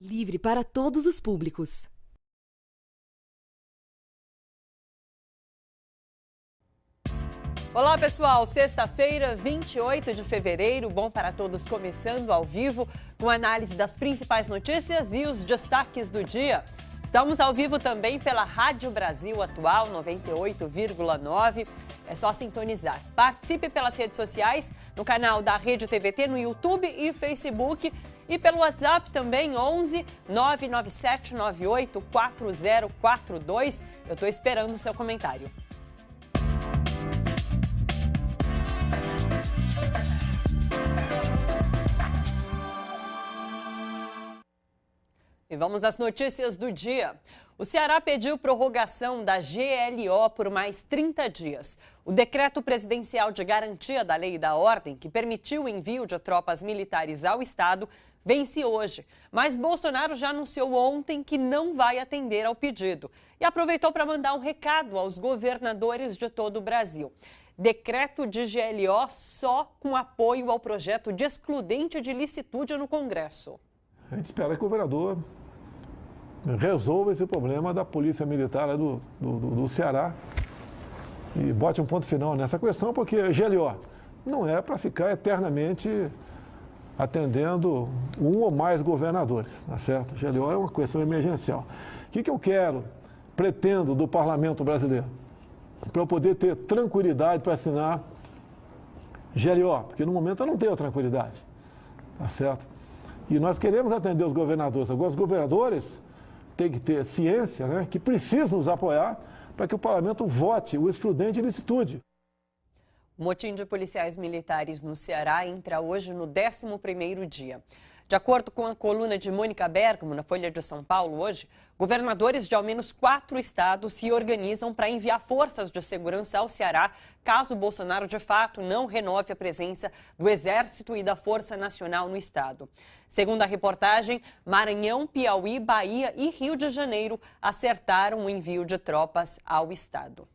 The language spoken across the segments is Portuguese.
Livre para todos os públicos. Olá, pessoal. Sexta-feira, 28 de fevereiro. Bom para todos, começando ao vivo com análise das principais notícias e os destaques do dia. Estamos ao vivo também pela Rádio Brasil Atual 98,9. É só sintonizar. Participe pelas redes sociais, no canal da Rede TVT, no YouTube e Facebook. E pelo WhatsApp também, 11 997 98 4042. Eu estou esperando o seu comentário. E vamos às notícias do dia. O Ceará pediu prorrogação da GLO por mais 30 dias. O decreto presidencial de garantia da lei e da ordem, que permitiu o envio de tropas militares ao estado, vence hoje. Mas Bolsonaro já anunciou ontem que não vai atender ao pedido. E aproveitou para mandar um recado aos governadores de todo o Brasil. Decreto de GLO só com apoio ao projeto de excludente de licitude no Congresso. A gente espera que o governador resolva esse problema da polícia militar do Ceará e bote um ponto final nessa questão, porque a GLO não é para ficar eternamente atendendo um ou mais governadores, tá certo? A GLO é uma questão emergencial. O que eu quero, pretendo do parlamento brasileiro? Para eu poder ter tranquilidade para assinar GLO, porque no momento eu não tenho tranquilidade, tá certo? E nós queremos atender os governadores. Agora, os governadores têm que ter ciência, né, que precisam nos apoiar para que o parlamento vote o excludente de licitude. O motim de policiais militares no Ceará entra hoje no 11º dia. De acordo com a coluna de Mônica Bergamo, na Folha de São Paulo, hoje, governadores de ao menos 4 estados se organizam para enviar forças de segurança ao Ceará, caso Bolsonaro, de fato, não renove a presença do Exército e da Força Nacional no estado. Segundo a reportagem, Maranhão, Piauí, Bahia e Rio de Janeiro acertaram o envio de tropas ao estado.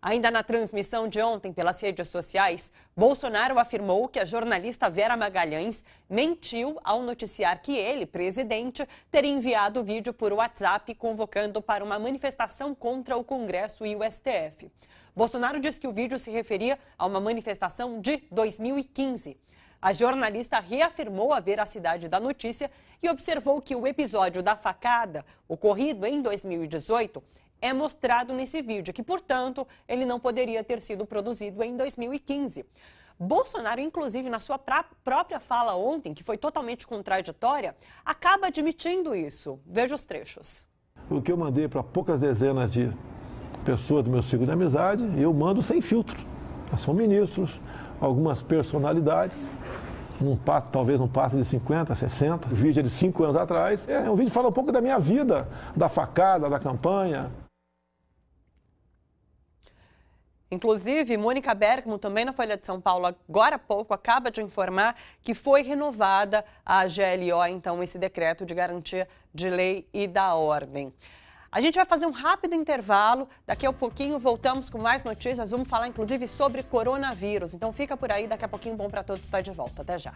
Ainda na transmissão de ontem pelas redes sociais, Bolsonaro afirmou que a jornalista Vera Magalhães mentiu ao noticiar que ele, presidente, teria enviado o vídeo por WhatsApp convocando para uma manifestação contra o Congresso e o STF. Bolsonaro disse que o vídeo se referia a uma manifestação de 2015. A jornalista reafirmou a veracidade da notícia e observou que o episódio da facada, ocorrido em 2018, é mostrado nesse vídeo, que, portanto, ele não poderia ter sido produzido em 2015. Bolsonaro, inclusive, na sua própria fala ontem, que foi totalmente contraditória, acaba admitindo isso. Veja os trechos. O que eu mandei para poucas dezenas de pessoas do meu círculo de amizade, eu mando sem filtro. São ministros, algumas personalidades, talvez num passo de 50, 60. O vídeo é de 5 anos atrás. É um vídeo que fala um pouco da minha vida, da facada, da campanha. Inclusive, Mônica Bergamo, também na Folha de São Paulo, agora há pouco, acaba de informar que foi renovada a GLO, então, esse decreto de garantia de lei e da ordem. A gente vai fazer um rápido intervalo, daqui a pouquinho voltamos com mais notícias, vamos falar inclusive sobre coronavírus. Então fica por aí, daqui a pouquinho Bom para Todos está de volta. Até já.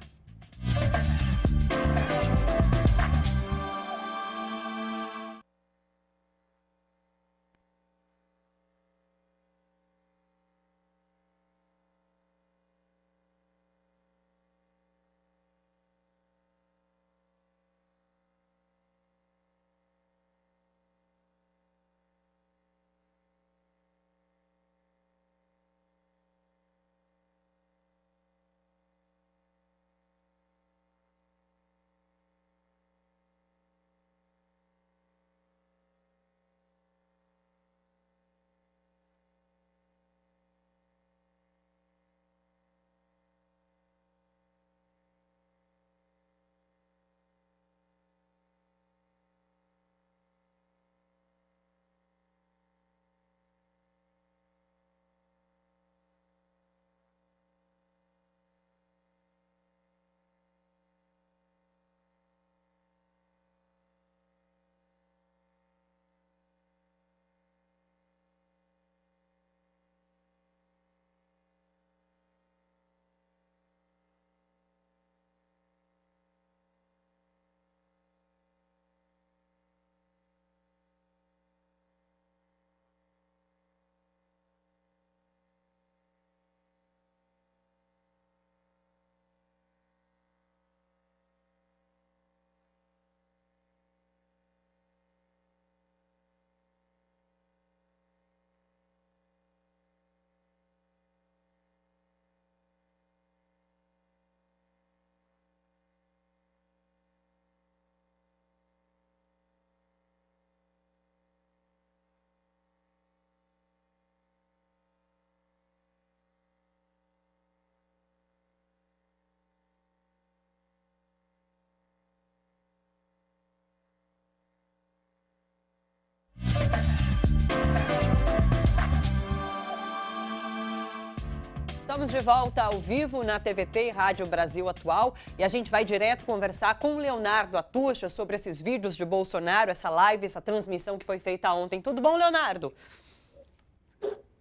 Estamos de volta ao vivo na TVT e Rádio Brasil Atual e a gente vai direto conversar com o Leonardo Atucha sobre esses vídeos de Bolsonaro, essa live, essa transmissão que foi feita ontem. Tudo bom, Leonardo?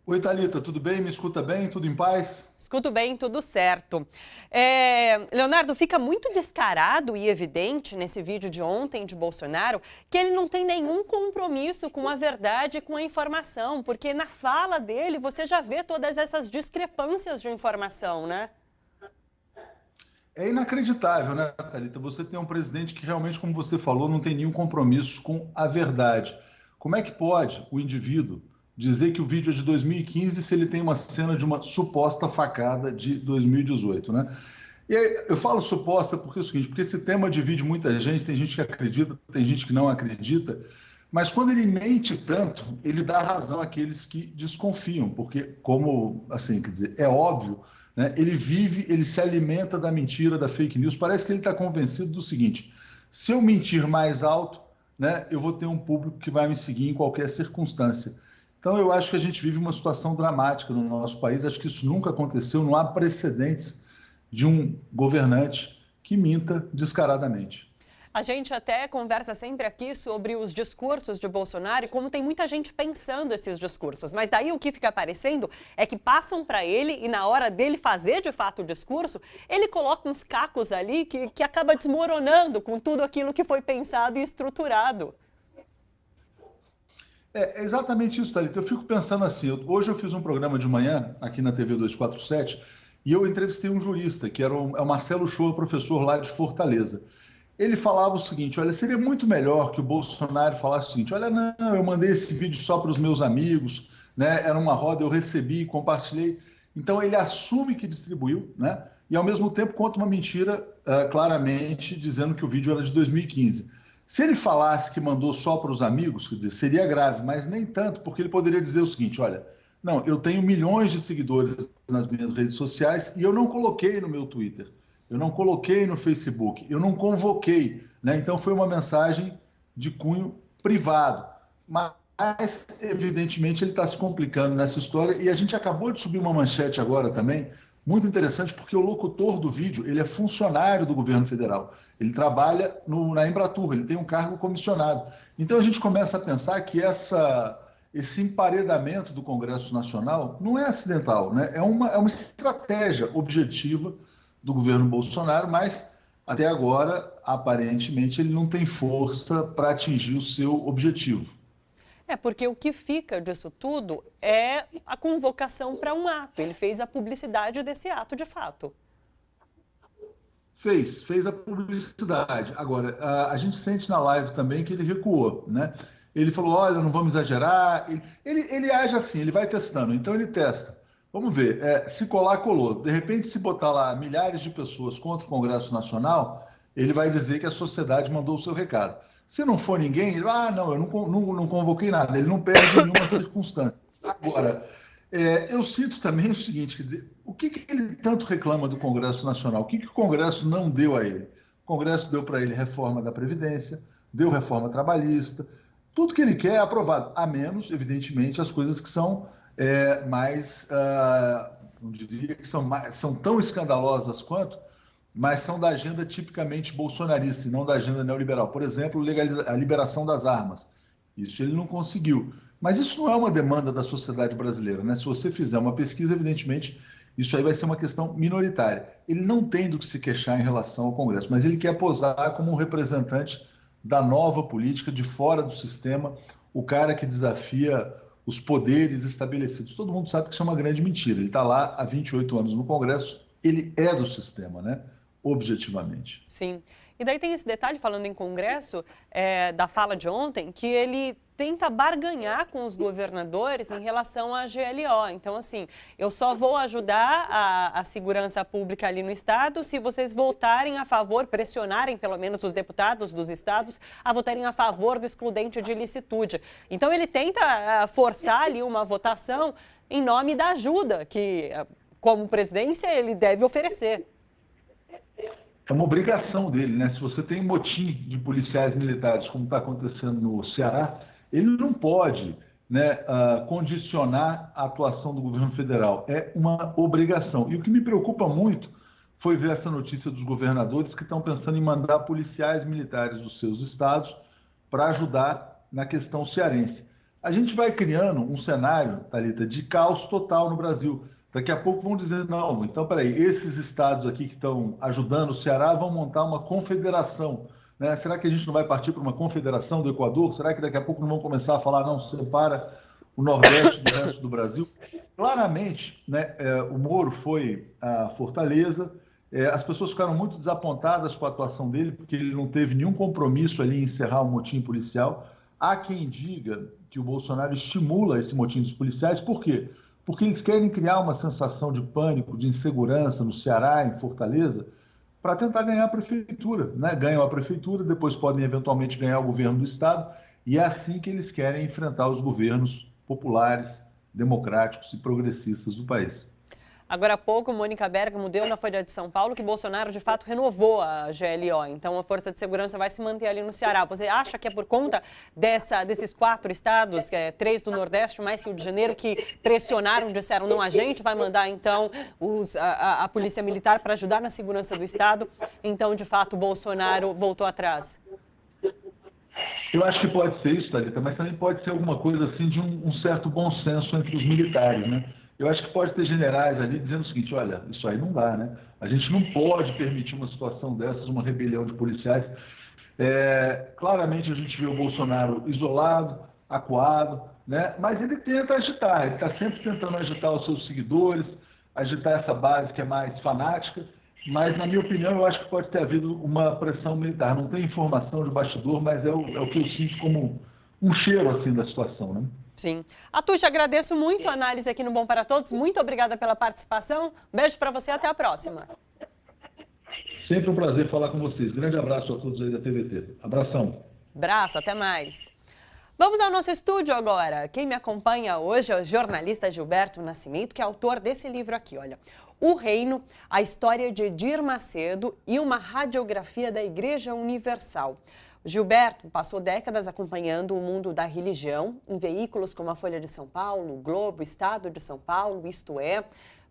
Oi, Thalita, tudo bem? Me escuta bem? Tudo em paz? Escuto bem, tudo certo. Leonardo, fica muito descarado e evidente nesse vídeo de ontem de Bolsonaro que ele não tem nenhum compromisso com a verdade e com a informação, porque na fala dele você já vê todas essas discrepâncias de informação, né? É inacreditável, né, Thalita? Você tem um presidente que realmente, como você falou, não tem nenhum compromisso com a verdade. Como é que pode o indivíduo dizer que o vídeo é de 2015 se ele tem uma cena de uma suposta facada de 2018, né? E aí, eu falo suposta porque é o seguinte, porque esse tema divide muita gente, tem gente que acredita, tem gente que não acredita, mas quando ele mente tanto, ele dá razão àqueles que desconfiam, porque como, assim, quer dizer, é óbvio, né? Ele vive, ele se alimenta da mentira, da fake news, parece que ele está convencido do seguinte, se eu mentir mais alto, né, eu vou ter um público que vai me seguir em qualquer circunstância. Então, eu acho que a gente vive uma situação dramática no nosso país. Acho que isso nunca aconteceu, não há precedentes de um governante que minta descaradamente. A gente até conversa sempre aqui sobre os discursos de Bolsonaro e como tem muita gente pensando esses discursos. Mas daí o que fica aparecendo é que passam para ele e na hora dele fazer de fato o discurso, ele coloca uns cacos ali que acaba desmoronando com tudo aquilo que foi pensado e estruturado. É exatamente isso, Thalita. Eu fico pensando assim, hoje eu fiz um programa de manhã aqui na TV 247 e eu entrevistei um jurista, que é o Marcelo Shoa, professor lá de Fortaleza. Ele falava o seguinte, olha, seria muito melhor que o Bolsonaro falasse o seguinte, olha, não, eu mandei esse vídeo só para os meus amigos, né? Era uma roda, eu recebi, compartilhei. Então ele assume que distribuiu, né? E ao mesmo tempo conta uma mentira claramente dizendo que o vídeo era de 2015. Se ele falasse que mandou só para os amigos, quer dizer, seria grave, mas nem tanto, porque ele poderia dizer o seguinte, olha, não, eu tenho milhões de seguidores nas minhas redes sociais e eu não coloquei no meu Twitter, eu não coloquei no Facebook, eu não convoquei, né? Então foi uma mensagem de cunho privado. Mas, evidentemente, ele está se complicando nessa história e a gente acabou de subir uma manchete agora também, muito interessante, porque o locutor do vídeo, ele é funcionário do governo federal. Ele trabalha na Embratur, ele tem um cargo comissionado. Então a gente começa a pensar que esse emparedamento do Congresso Nacional não é acidental, né? É uma estratégia objetiva do governo Bolsonaro, mas até agora, aparentemente, ele não tem força para atingir o seu objetivo. Porque o que fica disso tudo é a convocação para um ato. Ele fez a publicidade desse ato de fato. Fez a publicidade. Agora, a gente sente na live também que ele recuou, né? Ele falou, olha, não vamos exagerar. Ele age assim, ele vai testando. Então ele testa. Vamos ver, se colar, colou. De repente, se botar lá milhares de pessoas contra o Congresso Nacional, ele vai dizer que a sociedade mandou o seu recado. Se não for ninguém, ele não, eu não convoquei nada, ele não perde nenhuma circunstância. Agora, eu sinto também o seguinte, quer dizer, o que ele tanto reclama do Congresso Nacional? O que o Congresso não deu a ele? O Congresso deu para ele reforma da Previdência, deu reforma trabalhista, tudo que ele quer é aprovado, a menos, evidentemente, as coisas que são não diria que são tão escandalosas quanto, mas são da agenda tipicamente bolsonarista e não da agenda neoliberal. Por exemplo, a liberação das armas. Isso ele não conseguiu. Mas isso não é uma demanda da sociedade brasileira, né? Se você fizer uma pesquisa, evidentemente, isso aí vai ser uma questão minoritária. Ele não tem do que se queixar em relação ao Congresso, mas ele quer posar como um representante da nova política, de fora do sistema, o cara que desafia os poderes estabelecidos. Todo mundo sabe que isso é uma grande mentira. Ele está lá há 28 anos no Congresso, ele é do sistema, né? Objetivamente. Sim. E daí tem esse detalhe, falando em Congresso, da fala de ontem, que ele tenta barganhar com os governadores em relação à GLO. Então, assim, eu só vou ajudar a segurança pública ali no Estado se vocês votarem a favor, pressionarem pelo menos os deputados dos estados a votarem a favor do excludente de ilicitude. Então, ele tenta forçar ali uma votação em nome da ajuda que, como presidência, ele deve oferecer. É uma obrigação dele, né? Se você tem um motim de policiais militares, como está acontecendo no Ceará, ele não pode né, condicionar a atuação do governo federal. É uma obrigação. E o que me preocupa muito foi ver essa notícia dos governadores que estão pensando em mandar policiais militares dos seus estados para ajudar na questão cearense. A gente vai criando um cenário, Thalita, de caos total no Brasil. Daqui a pouco vão dizer, não, então, peraí, esses estados aqui que estão ajudando o Ceará vão montar uma confederação. Né? Será que a gente não vai partir para uma confederação do Equador? Será que daqui a pouco não vão começar a falar, não, separa o Nordeste do resto do Brasil? Claramente, né, o Moro foi a Fortaleza, as pessoas ficaram muito desapontadas com a atuação dele, porque ele não teve nenhum compromisso ali em encerrar o motim policial. Há quem diga que o Bolsonaro estimula esse motim dos policiais. Por quê? Porque eles querem criar uma sensação de pânico, de insegurança no Ceará, em Fortaleza, para tentar ganhar a prefeitura. Né? Ganham a prefeitura, depois podem eventualmente ganhar o governo do estado, e é assim que eles querem enfrentar os governos populares, democráticos e progressistas do país. Agora há pouco, Mônica Bergamo deu na Folha de São Paulo que Bolsonaro, de fato, renovou a GLO. Então, a Força de Segurança vai se manter ali no Ceará. Você acha que é por conta desses 4 estados, 3 do Nordeste, mais Rio de Janeiro, que pressionaram, disseram, não, a gente vai mandar, então, a Polícia Militar para ajudar na segurança do estado? Então, de fato, Bolsonaro voltou atrás. Eu acho que pode ser isso, Thalita, mas também pode ser alguma coisa assim de um certo bom senso entre os militares, né? Eu acho que pode ter generais ali dizendo o seguinte, olha, isso aí não dá, né? A gente não pode permitir uma situação dessas, uma rebelião de policiais. Claramente a gente vê o Bolsonaro isolado, acuado, né? Mas ele tenta agitar, ele está sempre tentando agitar os seus seguidores, agitar essa base que é mais fanática, mas, na minha opinião, eu acho que pode ter havido uma pressão militar. Não tem informação de bastidor, mas é o que eu sinto como um cheiro assim da situação, né? Sim. Atucha, agradeço muito a análise aqui no Bom para Todos. Muito obrigada pela participação. Beijo para você, até a próxima. Sempre um prazer falar com vocês. Grande abraço a todos aí da TVT. Abração. Abraço, até mais. Vamos ao nosso estúdio agora. Quem me acompanha hoje é o jornalista Gilberto Nascimento, que é autor desse livro aqui, olha. O Reino, a história de Edir Macedo e uma radiografia da Igreja Universal. Gilberto passou décadas acompanhando o mundo da religião em veículos como a Folha de São Paulo, o Globo, Estado de São Paulo, Isto É.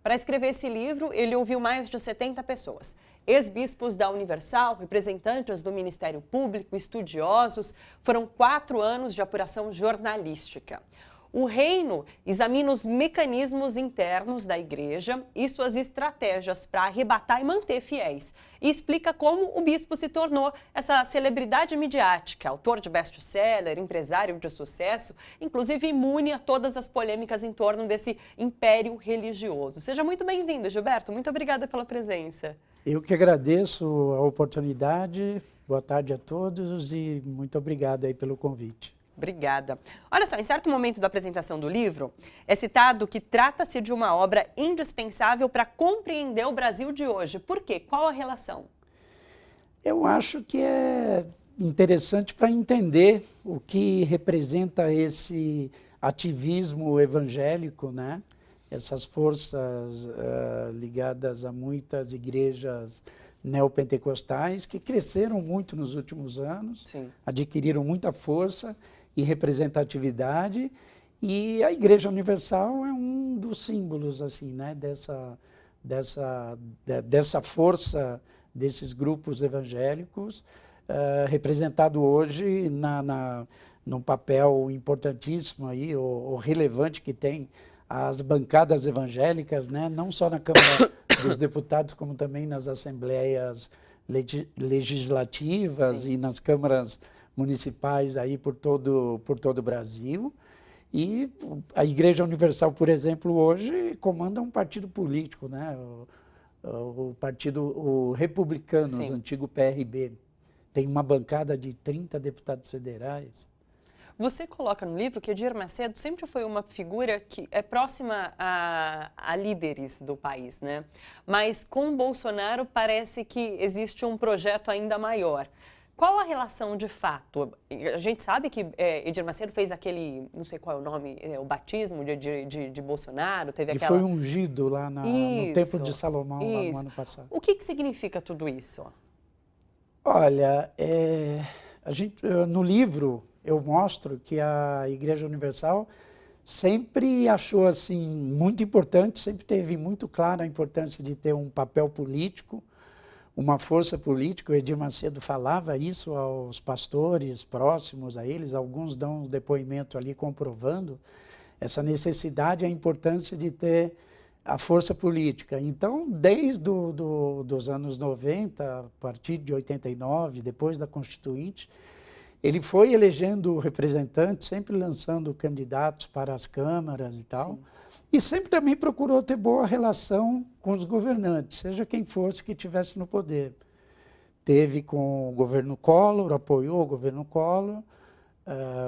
Para escrever esse livro, ele ouviu mais de 70 pessoas. Ex-bispos da Universal, representantes do Ministério Público, estudiosos. Foram 4 anos de apuração jornalística. O Reino examina os mecanismos internos da igreja e suas estratégias para arrebatar e manter fiéis. E explica como o bispo se tornou essa celebridade midiática, autor de best-seller, empresário de sucesso, inclusive imune a todas as polêmicas em torno desse império religioso. Seja muito bem-vindo, Gilberto. Muito obrigada pela presença. Eu que agradeço a oportunidade. Boa tarde a todos e muito obrigado aí pelo convite. Obrigada. Olha só, em certo momento da apresentação do livro, é citado que trata-se de uma obra indispensável para compreender o Brasil de hoje. Por quê? Qual a relação? Eu acho que é interessante para entender o que representa esse ativismo evangélico, né? Essas forças ligadas a muitas igrejas neopentecostais que cresceram muito nos últimos anos, sim, adquiriram muita força e representatividade, e a Igreja Universal é um dos símbolos assim, né, dessa força desses grupos evangélicos, representado hoje num papel importantíssimo aí, o relevante que tem as bancadas evangélicas, né, não só na Câmara dos Deputados, como também nas assembleias legislativas, sim, e nas câmaras municipais aí por todo o Brasil. E a Igreja Universal, por exemplo, hoje comanda um partido político, né? O Partido Republicano, o antigo PRB. Tem uma bancada de 30 deputados federais. Você coloca no livro que Edir Macedo sempre foi uma figura que é próxima a líderes do país, né? Mas com Bolsonaro parece que existe um projeto ainda maior. Qual a relação de fato? A gente sabe que Edir Macedo fez aquele, não sei qual é o nome, o batismo de Bolsonaro, teve aquela... Ele foi ungido lá no Templo de Salomão, lá no ano passado. O que significa tudo isso? Olha, no livro eu mostro que a Igreja Universal sempre achou assim muito importante, sempre teve muito clara a importância de ter um papel político, uma força política. O Edir Macedo falava isso aos pastores próximos a eles, alguns dão um depoimento ali comprovando essa necessidade e a importância de ter a força política. Então, desde dos anos 90, a partir de 89, depois da Constituinte, ele foi elegendo representantes, sempre lançando candidatos para as câmaras e tal, e sempre também procurou ter boa relação com os governantes, seja quem fosse que estivesse no poder. Teve com o governo Collor, apoiou o governo Collor,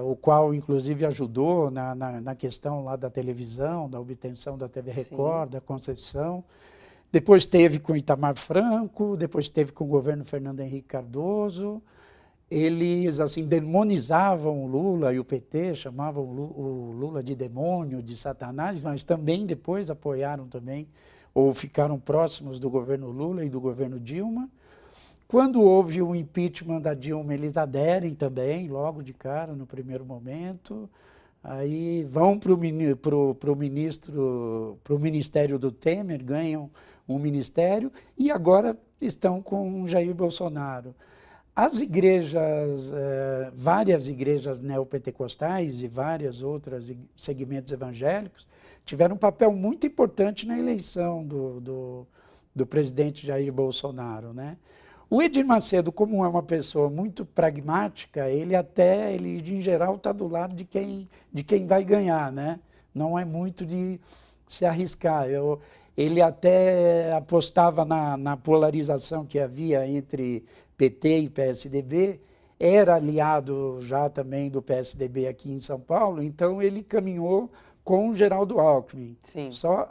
o qual inclusive ajudou na questão lá da televisão, da obtenção da TV Record, da concessão. Depois teve com Itamar Franco, depois teve com o governo Fernando Henrique Cardoso. Eles assim demonizavam o Lula e o PT, chamavam o Lula de demônio, de Satanás, mas também depois apoiaram também, ou ficaram próximos do governo Lula e do governo Dilma. Quando houve o impeachment da Dilma, eles aderem também, logo de cara, no primeiro momento. Aí vão para o ministério do Temer, ganham um ministério e agora estão com Jair Bolsonaro. As igrejas, várias igrejas neopentecostais e várias outras segmentos evangélicos tiveram um papel muito importante na eleição do presidente Jair Bolsonaro, né? O Edir Macedo, como é uma pessoa muito pragmática, ele em geral está do lado de quem vai ganhar, né? Não é muito de se arriscar. Ele até apostava na polarização que havia entre PT e PSDB, era aliado já também do PSDB aqui em São Paulo, então ele caminhou com o Geraldo Alckmin. Sim. Só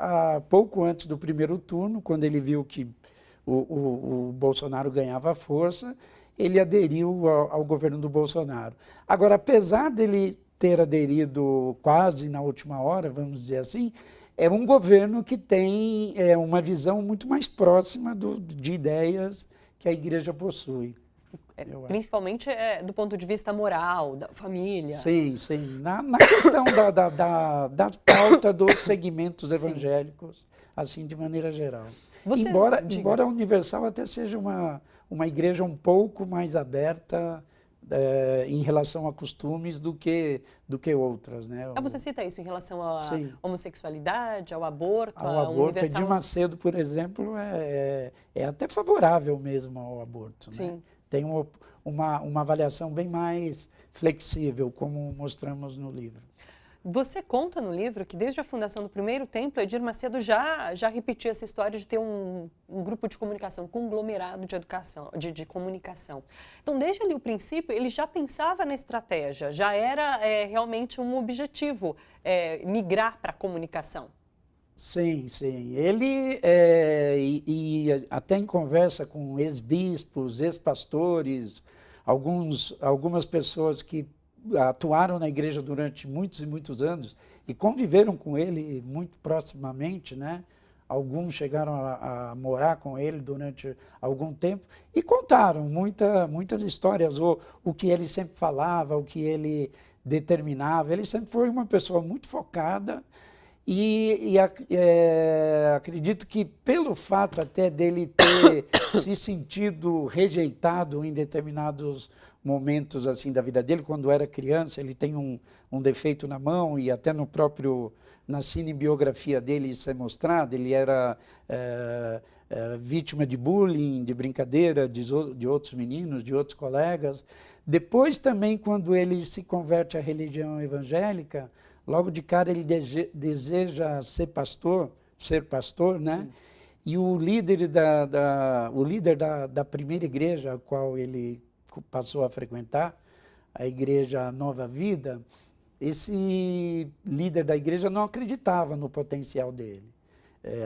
pouco antes do primeiro turno, quando ele viu que o Bolsonaro ganhava força, ele aderiu ao governo do Bolsonaro. Agora, apesar dele ter aderido quase na última hora, vamos dizer assim, é um governo que tem uma visão muito mais próxima de ideias que a igreja possui. Principalmente do ponto de vista moral, da família. Sim, sim. Na questão da pauta dos segmentos evangélicos, assim, de maneira geral. Embora a Universal até seja uma igreja um pouco mais aberta em relação a costumes do que outras, né? Você cita isso em relação à homossexualidade, ao aborto, ao aborto. Edir Macedo, por exemplo, é até favorável mesmo ao aborto, né? Sim. Tem uma avaliação bem mais flexível, como mostramos no livro. Você conta no livro que desde a fundação do primeiro templo, Edir Macedo já repetia essa história de ter um grupo de comunicação, conglomerado de educação, de comunicação. Então, desde ali o princípio, ele já pensava na estratégia, já era realmente um objetivo migrar para a comunicação. Sim, sim. Ele, até em conversa com ex-bispos, ex-pastores, algumas pessoas que atuaram na igreja durante muitos e muitos anos e conviveram com ele muito proximamente, né? Alguns chegaram a morar com ele durante algum tempo e contaram muitas histórias, o que ele sempre falava, o que ele determinava. Ele sempre foi uma pessoa muito focada e acredito que pelo fato até dele ter se sentido rejeitado em determinados momentos assim da vida dele, quando era criança, ele tem um defeito na mão e até na cinebiografia dele isso é mostrado, ele era vítima de bullying, de brincadeira de outros meninos, de outros colegas. Depois também, quando ele se converte à religião evangélica, logo de cara ele deseja ser pastor, né? Sim. E o líder da primeira igreja a qual ele passou a frequentar, a igreja Nova Vida, esse líder da igreja não acreditava no potencial dele.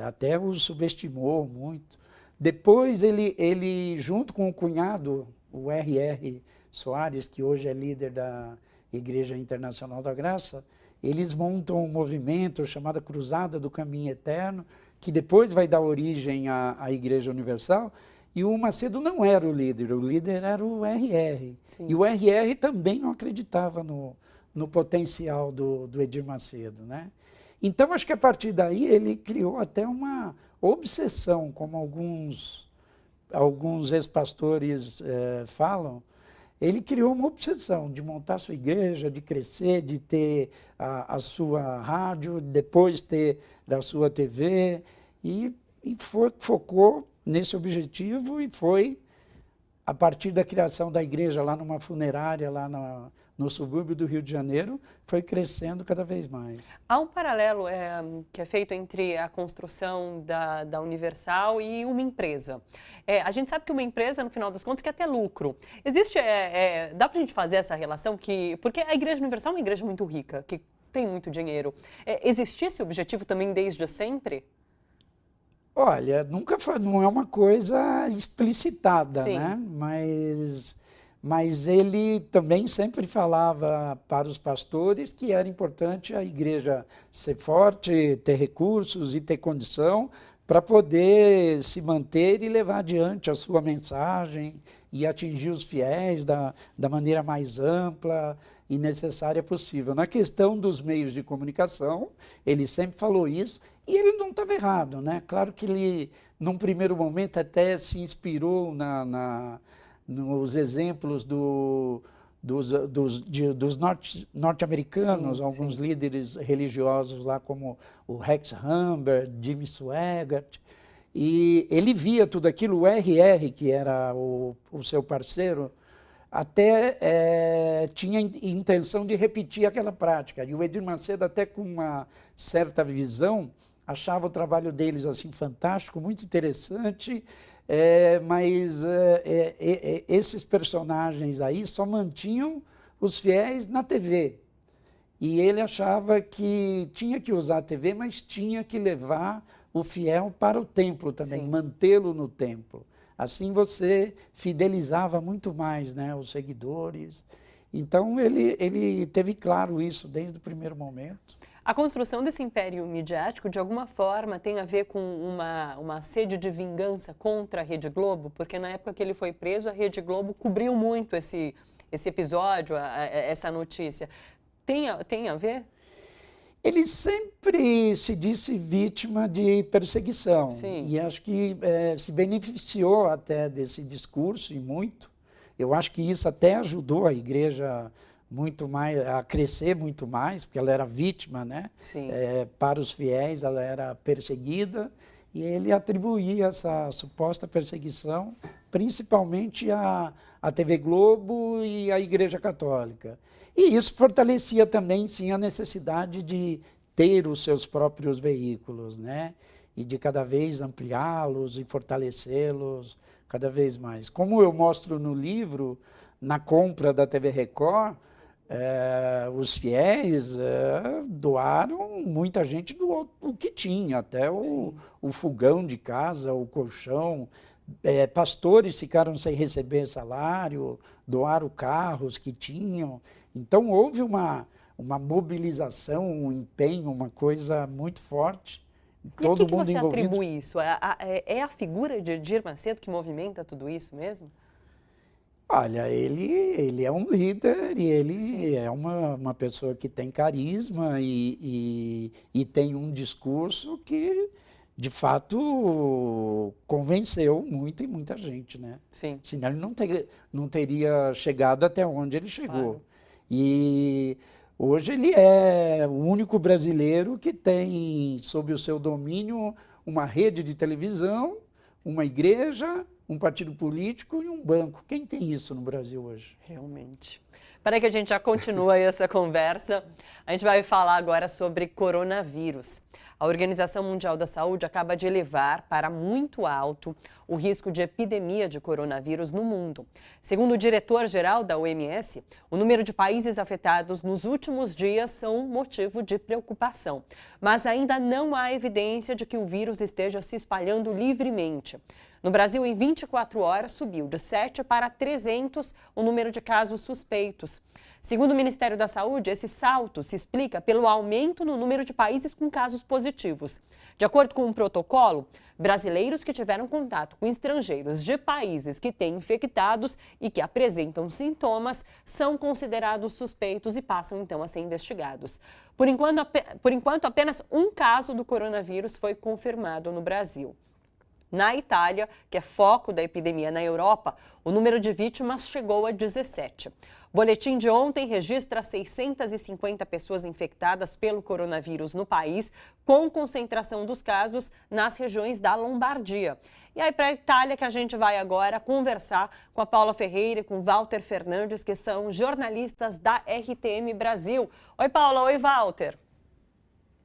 Até o subestimou muito. Depois ele junto com o cunhado, o R.R. Soares, que hoje é líder da Igreja Internacional da Graça, eles montam um movimento chamado Cruzada do Caminho Eterno, que depois vai dar origem à Igreja Universal. E o Macedo não era o líder era o R.R. Sim. E o R.R. também não acreditava no no potencial do Edir Macedo, né? Então, acho que a partir daí ele criou até uma obsessão, como alguns ex-pastores falam. Ele criou uma obsessão de montar sua igreja, de crescer, de ter a sua rádio, depois ter a sua TV, e focou nesse objetivo e foi, a partir da criação da igreja lá numa funerária, lá no subúrbio do Rio de Janeiro, foi crescendo cada vez mais. Há um paralelo que é feito entre a construção da Universal e uma empresa. A gente sabe que uma empresa, no final das contas, quer ter lucro. Existe, dá para a gente fazer essa relação? Porque a Igreja Universal é uma igreja muito rica, que tem muito dinheiro. Existe esse objetivo também desde sempre? Olha, nunca foi, não é uma coisa explicitada, Sim. né? Mas ele também sempre falava para os pastores que era importante a igreja ser forte, ter recursos e ter condição para poder se manter e levar adiante a sua mensagem e atingir os fiéis da maneira mais ampla e necessária possível. Na questão dos meios de comunicação, ele sempre falou isso e ele não estava errado, né? Claro que ele, num primeiro momento, até se inspirou nos exemplos dos norte-americanos, alguns líderes religiosos lá, como o Rex Humbert, Jimmy Swaggart, e ele via tudo aquilo. O R.R., que era o seu parceiro, até tinha intenção de repetir aquela prática. E o Edir Macedo, até com uma certa visão, achava o trabalho deles assim fantástico, muito interessante, mas esses personagens aí só mantinham os fiéis na TV. E ele achava que tinha que usar a TV, mas tinha que levar o fiel para o templo também, mantê-lo no templo. Assim você fidelizava muito mais, né, os seguidores. Então ele teve claro isso desde o primeiro momento. A construção desse império midiático, de alguma forma, tem a ver com uma sede de vingança contra a Rede Globo? Porque na época que ele foi preso, a Rede Globo cobriu muito esse episódio, essa notícia. Tem a ver? Ele sempre se disse vítima de perseguição. Sim. E acho que se beneficiou até desse discurso, e muito. Eu acho que isso até ajudou a igreja muito mais, a crescer muito mais, porque ela era vítima, né? Sim. Para os fiéis, ela era perseguida, e ele atribuía essa suposta perseguição principalmente à TV Globo e à Igreja Católica. E isso fortalecia também, sim, a necessidade de ter os seus próprios veículos, né? E de cada vez ampliá-los e fortalecê-los cada vez mais. Como eu mostro no livro, na compra da TV Record, os fiéis doaram, muita gente doou o que tinha, até o fogão de casa, o colchão. Pastores ficaram sem receber salário, doaram carros que tinham. Então houve uma mobilização, um empenho, uma coisa muito forte. Todo mundo você envolvido. atribui isso? É a figura de Edir Macedo que movimenta tudo isso mesmo? Olha, ele é um líder e ele é uma pessoa que tem carisma e tem um discurso que, de fato, convenceu muito e muita gente, né? Sim. Senão ele não teria chegado até onde ele chegou. Claro. E hoje ele é o único brasileiro que tem sob o seu domínio uma rede de televisão, uma igreja, um partido político e um banco. Quem tem isso no Brasil hoje? Realmente. Para que a gente já continue essa conversa, a gente vai falar agora sobre coronavírus. A Organização Mundial da Saúde acaba de elevar para muito alto o risco de epidemia de coronavírus no mundo. Segundo o diretor-geral da OMS, o número de países afetados nos últimos dias são motivo de preocupação. Mas ainda não há evidência de que o vírus esteja se espalhando livremente. No Brasil, em 24 horas, subiu de 7 para 300 o número de casos suspeitos. Segundo o Ministério da Saúde, esse salto se explica pelo aumento no número de países com casos positivos. De acordo com um protocolo, brasileiros que tiveram contato com estrangeiros de países que têm infectados e que apresentam sintomas são considerados suspeitos e passam então a ser investigados. Por enquanto, apenas um caso do coronavírus foi confirmado no Brasil. Na Itália, que é foco da epidemia na Europa, o número de vítimas chegou a 17. O boletim de ontem registra 650 pessoas infectadas pelo coronavírus no país, com concentração dos casos nas regiões da Lombardia. E aí, para a Itália, que a gente vai agora conversar com a Paula Ferreira e com o Walter Fernandes, que são jornalistas da RTM Brasil. Oi, Paula. Oi, Walter.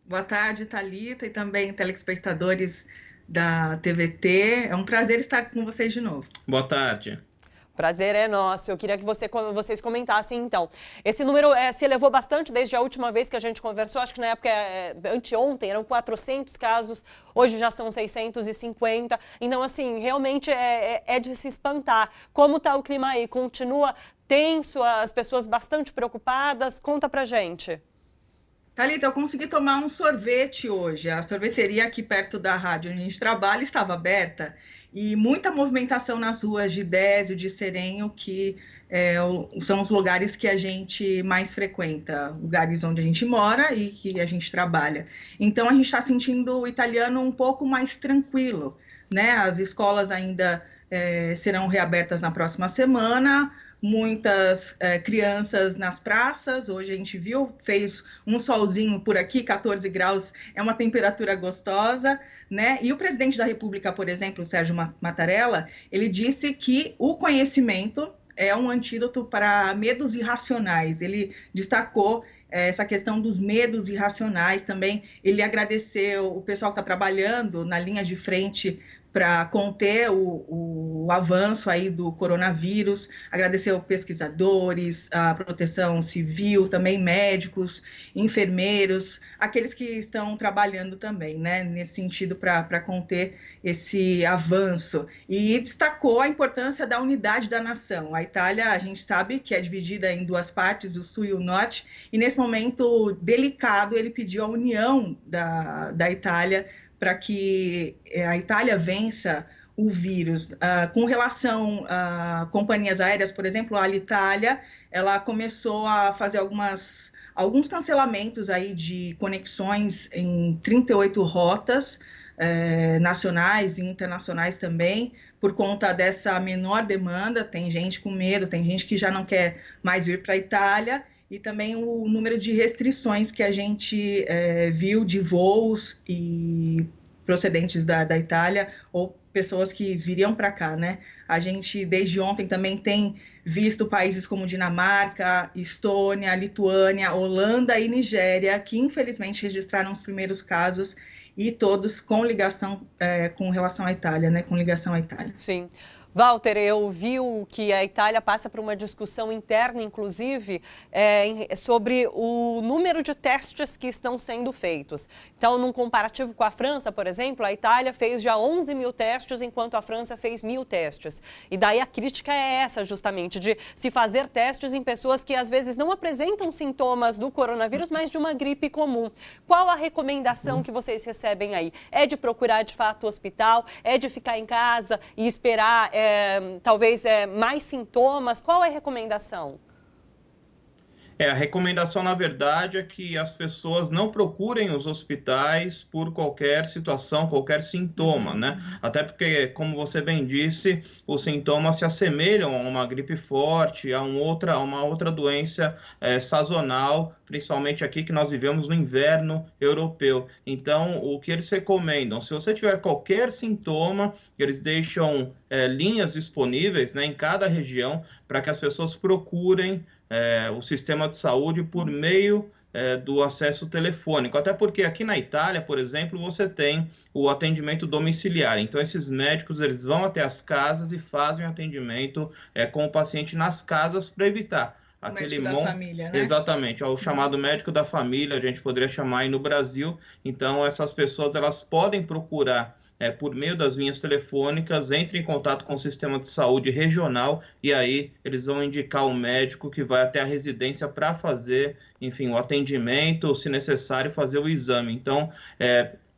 Boa tarde, Thalita, e também telespectadores da TVT. É um prazer estar com vocês de novo. Boa tarde. Prazer é nosso. Eu queria que vocês comentassem, então. Esse número se elevou bastante desde a última vez que a gente conversou. Acho que na época, anteontem, eram 400 casos. Hoje já são 650. Então, assim, realmente é de se espantar. Como está o clima aí? Continua tenso? As pessoas bastante preocupadas? Conta pra gente. Thalita, eu consegui tomar um sorvete hoje. A sorveteria aqui perto da rádio onde a gente trabalha estava aberta e muita movimentação nas ruas de Désio, de Serenho, que são os lugares que a gente mais frequenta, lugares onde a gente mora e que a gente trabalha. Então, a gente está sentindo o italiano um pouco mais tranquilo, né? As escolas ainda serão reabertas na próxima semana. Muitas crianças nas praças, hoje a gente viu, fez um solzinho por aqui, 14 graus, é uma temperatura gostosa, né? E o presidente da República, por exemplo, o Sérgio Mattarella, ele disse que o conhecimento é um antídoto para medos irracionais. Ele destacou essa questão dos medos irracionais também. Ele agradeceu o pessoal que está trabalhando na linha de frente para conter o avanço aí do coronavírus, agradeceu pesquisadores, a proteção civil, também médicos, enfermeiros, aqueles que estão trabalhando também, né, nesse sentido para conter esse avanço. E destacou a importância da unidade da nação. A Itália, a gente sabe que é dividida em duas partes, o sul e o norte, e nesse momento delicado ele pediu a união da Itália para que a Itália vença o vírus. Com relação a companhias aéreas, por exemplo, a Alitalia, ela começou a fazer alguns cancelamentos aí de conexões em 38 rotas, nacionais e internacionais também, por conta dessa menor demanda. Tem gente com medo, tem gente que já não quer mais vir para a Itália, e também o número de restrições que a gente viu de voos e procedentes da Itália ou pessoas que viriam para cá, né? A gente, desde ontem, também tem visto países como Dinamarca, Estônia, Lituânia, Holanda e Nigéria, que infelizmente registraram os primeiros casos, e todos com ligação com relação à Itália, né? Com ligação à Itália. Sim. Walter, eu vi que a Itália passa por uma discussão interna, inclusive, sobre o número de testes que estão sendo feitos. Então, num comparativo com a França, por exemplo, a Itália fez já 11 mil testes, enquanto a França fez 1.000 testes. E daí a crítica é essa, justamente, de se fazer testes em pessoas que às vezes não apresentam sintomas do coronavírus, mas de uma gripe comum. Qual a recomendação que vocês recebem aí? É de procurar, de fato, o hospital? É de ficar em casa e esperar talvez mais sintomas? Qual é a recomendação? A recomendação, na verdade, é que as pessoas não procurem os hospitais por qualquer situação, qualquer sintoma, né? Até porque, como você bem disse, os sintomas se assemelham a uma gripe forte, a uma outra doença sazonal, principalmente aqui que nós vivemos no inverno europeu. Então, o que eles recomendam? Se você tiver qualquer sintoma, eles deixam linhas disponíveis, né, em cada região para que as pessoas procurem o sistema de saúde por meio do acesso telefônico. Até porque aqui na Itália, por exemplo, você tem o atendimento domiciliar. Então, esses médicos eles vão até as casas e fazem o atendimento com o paciente nas casas para evitar aquele médico da família, né? Exatamente, é o chamado médico da família, a gente poderia chamar aí no Brasil. Então, essas pessoas elas podem procurar por meio das linhas telefônicas, entre em contato com o sistema de saúde regional e aí eles vão indicar o médico que vai até a residência para fazer, enfim, o atendimento, se necessário, fazer o exame. Então,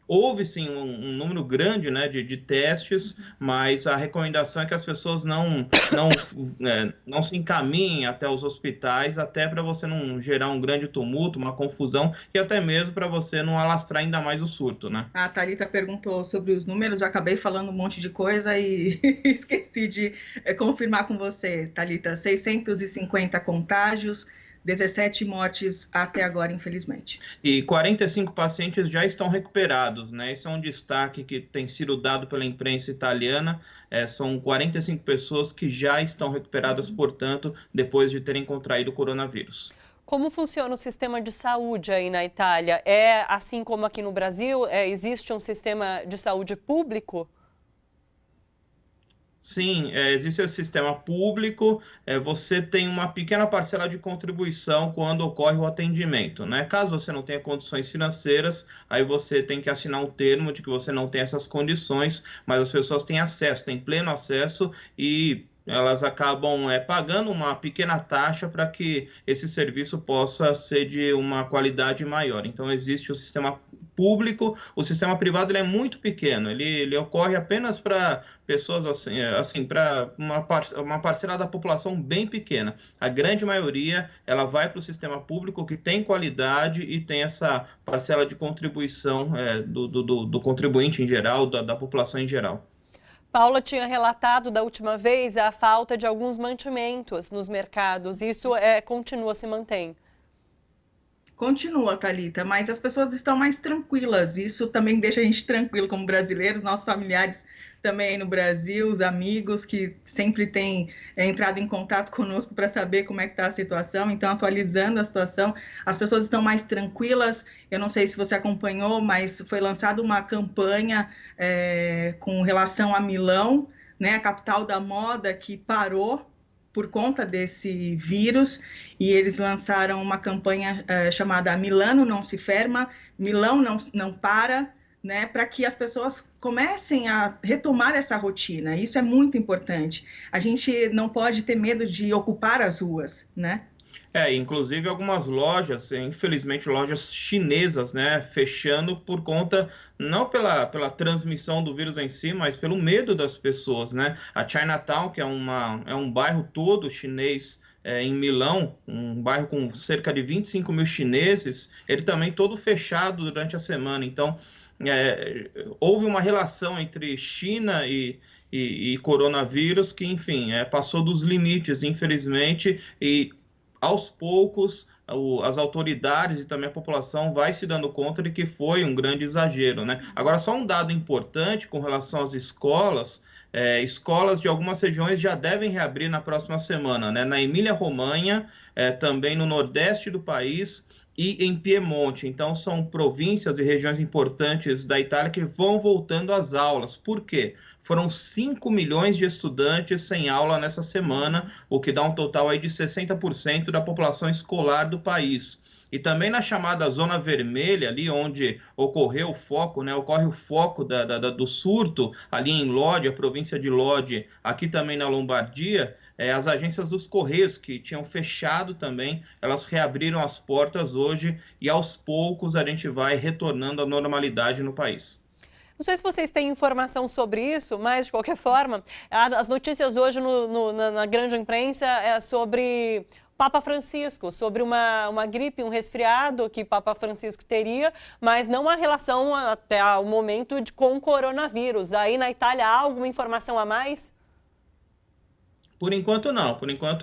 houve sim um número grande, né, de testes, mas a recomendação é que as pessoas não se encaminhem até os hospitais, até para você não gerar um grande tumulto, uma confusão, e até mesmo para você não alastrar ainda mais o surto, né? A Thalita perguntou sobre os números, eu acabei falando um monte de coisa e esqueci de confirmar com você, Thalita. 650 contágios, 17 mortes até agora, infelizmente. E 45 pacientes já estão recuperados, né? Esse é um destaque que tem sido dado pela imprensa italiana. São 45 pessoas que já estão recuperadas, portanto, depois de terem contraído o coronavírus. Como funciona o sistema de saúde aí na Itália? É assim como aqui no Brasil? Existe um sistema de saúde público? Sim, existe o sistema público, você tem uma pequena parcela de contribuição quando ocorre o atendimento, né? Caso você não tenha condições financeiras, aí você tem que assinar um termo de que você não tem essas condições, mas as pessoas têm acesso, têm pleno acesso e elas acabam pagando uma pequena taxa para que esse serviço possa ser de uma qualidade maior. Então, existe o sistema público, o sistema privado ele é muito pequeno, ele ocorre apenas para pessoas assim para uma parcela da população bem pequena. A grande maioria, ela vai para o sistema público que tem qualidade e tem essa parcela de contribuição do contribuinte em geral, da população em geral. Paula tinha relatado da última vez a falta de alguns mantimentos nos mercados. Isso continua, se mantém? Continua, Thalita, mas as pessoas estão mais tranquilas. Isso também deixa a gente tranquilo como brasileiros, nossos familiares também aí no Brasil, os amigos que sempre têm entrado em contato conosco para saber como é que está a situação, então atualizando a situação, as pessoas estão mais tranquilas. Eu não sei se você acompanhou, mas foi lançada uma campanha com relação a Milão, né, a capital da moda que parou por conta desse vírus, e eles lançaram uma campanha chamada Milano não se ferma, Milão não para, né, para que as pessoas comecem a retomar essa rotina. Isso é muito importante. A gente não pode ter medo de ocupar as ruas, né? Inclusive algumas lojas, infelizmente lojas chinesas, né, fechando por conta, não pela transmissão do vírus em si, mas pelo medo das pessoas, né? A Chinatown, que é um bairro todo chinês em Milão, um bairro com cerca de 25 mil chineses, ele também todo fechado durante a semana. Então, houve uma relação entre China e coronavírus que, enfim, passou dos limites, infelizmente, e aos poucos, as autoridades e também a população vai se dando conta de que foi um grande exagero, né? Agora, só um dado importante com relação às escolas, escolas de algumas regiões já devem reabrir na próxima semana, né? Na Emília-Romanha, também no nordeste do país e em Piemonte. Então, são províncias e regiões importantes da Itália que vão voltando às aulas. Por quê? Foram 5 milhões de estudantes sem aula nessa semana, o que dá um total aí de 60% da população escolar do país. E também na chamada Zona Vermelha, ali onde ocorreu o foco, né, ocorre o foco do surto, ali em Lodi, a província de Lodi, aqui também na Lombardia, as agências dos Correios, que tinham fechado também, elas reabriram as portas hoje e aos poucos a gente vai retornando à normalidade no país. Não sei se vocês têm informação sobre isso, mas, de qualquer forma, as notícias hoje na grande imprensa é sobre Papa Francisco, sobre uma gripe, um resfriado que Papa Francisco teria, mas não há relação até o momento com o coronavírus. Aí na Itália há alguma informação a mais? Por enquanto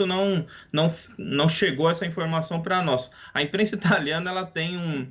não chegou essa informação para nós. A imprensa italiana ela tem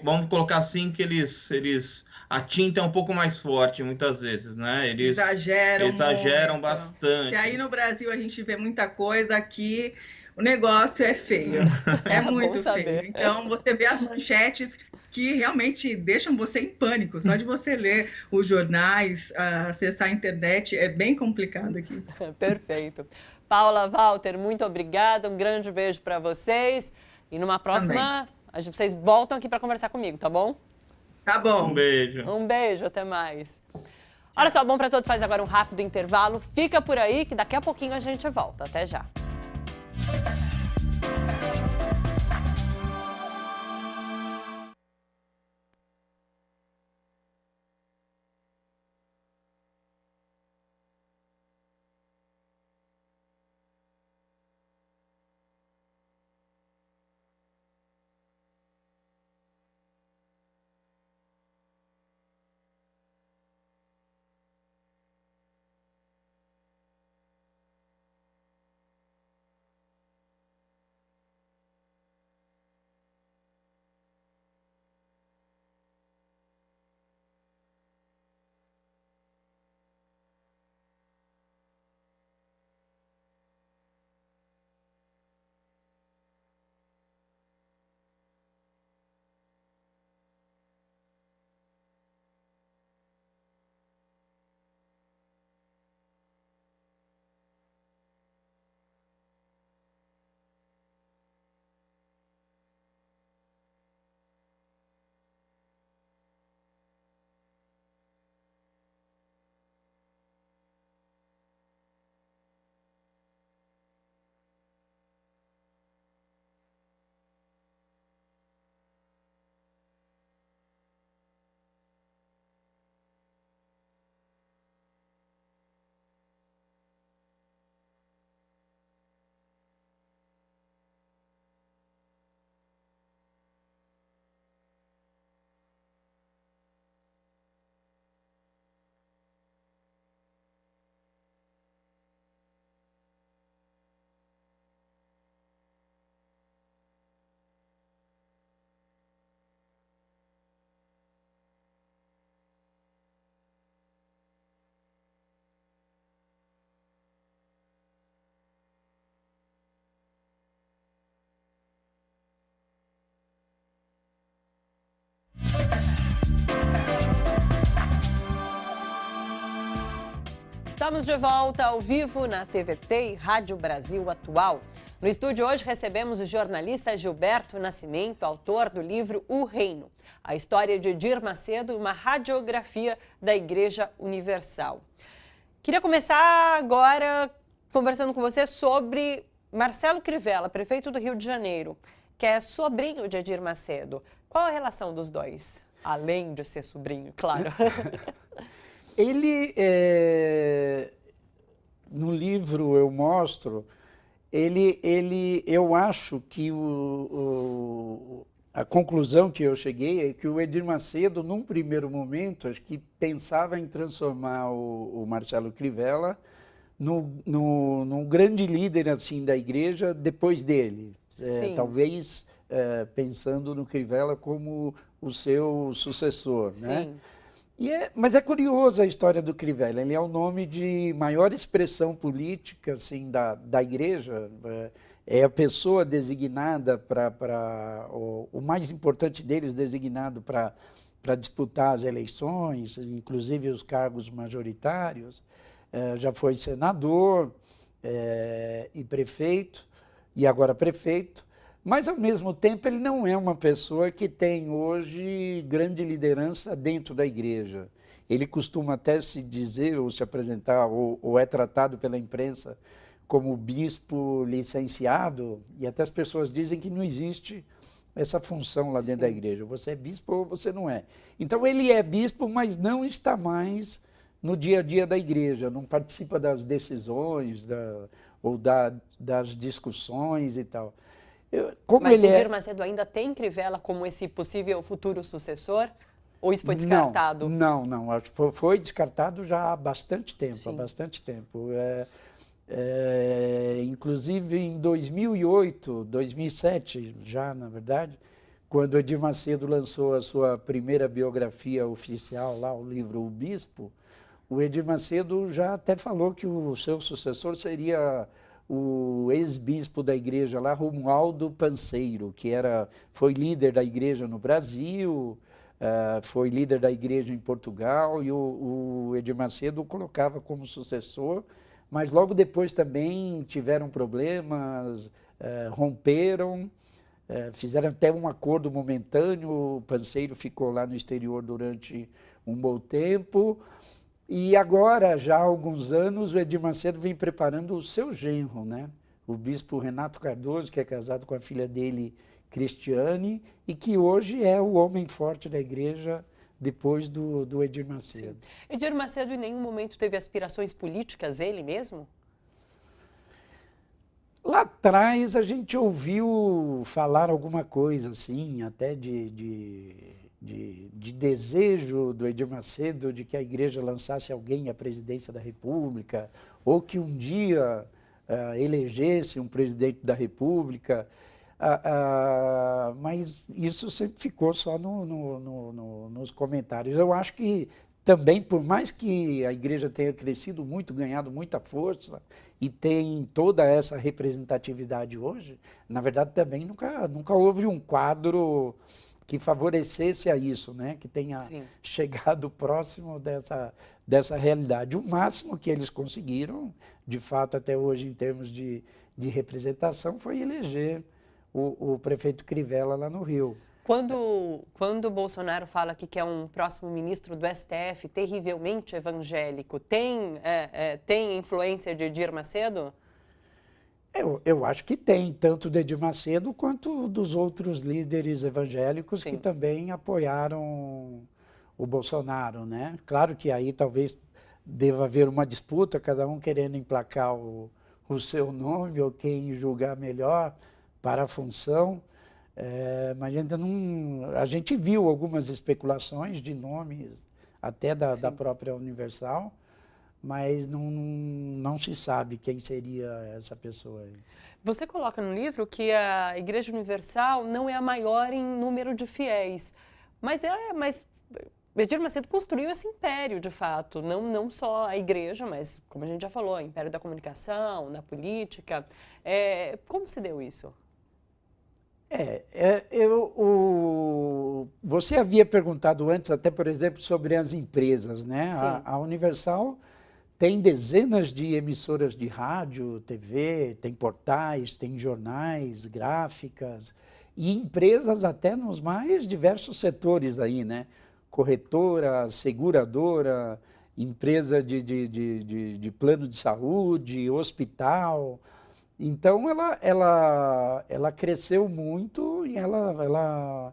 vamos colocar assim que eles a tinta é um pouco mais forte muitas vezes, né? Eles exageram bastante. Se aí no Brasil a gente vê muita coisa, aqui o negócio é feio, é muito feio. Então você vê as manchetes que realmente deixam você em pânico. Só de você ler os jornais, acessar a internet, é bem complicado aqui. Perfeito. Paula, Walter, muito obrigada, um grande beijo para vocês. E numa próxima, vocês voltam aqui para conversar comigo, tá bom? Tá bom. Um beijo. Um beijo, até mais. Olha só, Bom para Todos faz agora um rápido intervalo. Fica por aí que daqui a pouquinho a gente volta. Até já. Estamos de volta ao vivo na TVT e Rádio Brasil Atual. No estúdio hoje recebemos o jornalista Gilberto Nascimento, autor do livro O Reino, a história de Edir Macedo, uma radiografia da Igreja Universal. Queria começar agora conversando com você sobre Marcelo Crivella, prefeito do Rio de Janeiro, que é sobrinho de Edir Macedo. Qual a relação dos dois? Além de ser sobrinho, claro. Ele, no livro eu mostro, eu acho que a conclusão que eu cheguei é que o Edir Macedo, num primeiro momento, acho que pensava em transformar o Marcelo Crivella num grande líder assim, da igreja depois dele. Talvez pensando no Crivella como o seu sucessor, né? Mas é curioso a história do Crivella. Ele é o nome de maior expressão política assim, da igreja. É a pessoa designada o mais importante deles, designado para disputar as eleições, inclusive os cargos majoritários. Já foi senador e prefeito, e agora prefeito. Mas, ao mesmo tempo, ele não é uma pessoa que tem hoje grande liderança dentro da igreja. Ele costuma até se dizer ou se apresentar, ou é tratado pela imprensa como bispo licenciado, e até as pessoas dizem que não existe essa função lá dentro da igreja. Você é bispo ou você não é. Então, ele é bispo, mas não está mais no dia a dia da igreja, não participa das decisões das discussões e tal. Mas Edir Macedo ainda tem Crivella como esse possível futuro sucessor? Ou isso foi descartado? Não. Acho que foi descartado já há bastante tempo. Inclusive em 2008, 2007 já, na verdade, quando Edir Macedo lançou a sua primeira biografia oficial, lá, o livro O Bispo, o Edir Macedo já até falou que o seu sucessor seria o ex-bispo da igreja lá, Romualdo Panseiro, que foi líder da igreja no Brasil, foi líder da igreja em Portugal, e o Edir Macedo o colocava como sucessor, mas logo depois também tiveram problemas, romperam, fizeram até um acordo momentâneo, o Panseiro ficou lá no exterior durante um bom tempo, e agora, já há alguns anos, o Edir Macedo vem preparando o seu genro, né? O bispo Renato Cardoso, que é casado com a filha dele, Cristiane, e que hoje é o homem forte da igreja depois do Edir Macedo. Sim. Edir Macedo em nenhum momento teve aspirações políticas, ele mesmo? Lá atrás a gente ouviu falar alguma coisa assim, até de desejo do Edir Macedo de que a igreja lançasse alguém à presidência da República, ou que um dia elegesse um presidente da República, mas isso sempre ficou só nos comentários. Eu acho que também, por mais que a igreja tenha crescido muito, ganhado muita força e tem toda essa representatividade hoje, na verdade também nunca houve um quadro que favorecesse a isso, né? Que tenha chegado próximo dessa realidade. O máximo que eles conseguiram, de fato, até hoje, em termos de representação, foi eleger o prefeito Crivella lá no Rio. Quando o Bolsonaro fala que quer um próximo ministro do STF terrivelmente evangélico, tem influência de Edir Macedo? Eu acho que tem, tanto do Edir Macedo quanto dos outros líderes evangélicos que também apoiaram o Bolsonaro, né? Claro que aí talvez deva haver uma disputa, cada um querendo emplacar o seu nome ou quem julgar melhor para a função, mas ainda não... A gente viu algumas especulações de nomes, até da própria Universal, mas não se sabe quem seria essa pessoa aí. Você coloca no livro que a Igreja Universal não é a maior em número de fiéis, mas Edir Macedo construiu esse império, de fato, não só a igreja, mas, como a gente já falou, o império da comunicação, da política. Como se deu isso? Você havia perguntado antes, até, por exemplo, sobre as empresas, né? A Universal tem dezenas de emissoras de rádio, TV, tem portais, tem jornais, gráficas e empresas até nos mais diversos setores aí, né? Corretora, seguradora, empresa de plano de saúde, hospital. Então, ela cresceu muito e ela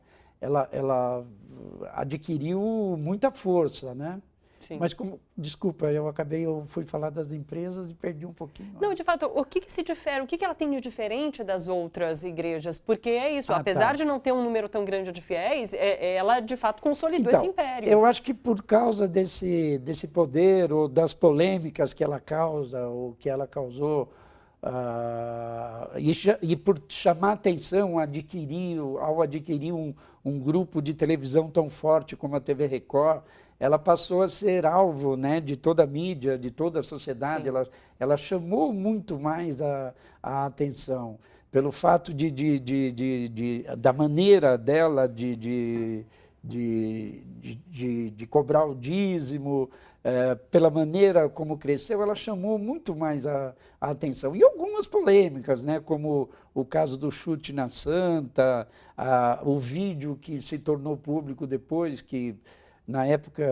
adquiriu muita força, né? Sim. Mas, desculpa, eu fui falar das empresas e perdi um pouquinho. Não, de fato, o que se difere, o que ela tem de diferente das outras igrejas? Porque é isso, apesar de não ter um número tão grande de fiéis, ela de fato consolidou esse império. Eu acho que por causa desse poder ou das polêmicas que ela causa ou que ela causou, e por chamar atenção ao adquirir um grupo de televisão tão forte como a TV Record, ela passou a ser alvo, né, de toda a mídia, de toda a sociedade. Ela chamou muito mais a atenção pelo fato da maneira dela de cobrar o dízimo, pela maneira como cresceu, ela chamou muito mais a atenção. E algumas polêmicas, né, como o caso do chute na Santa, o vídeo que se tornou público depois, que na época,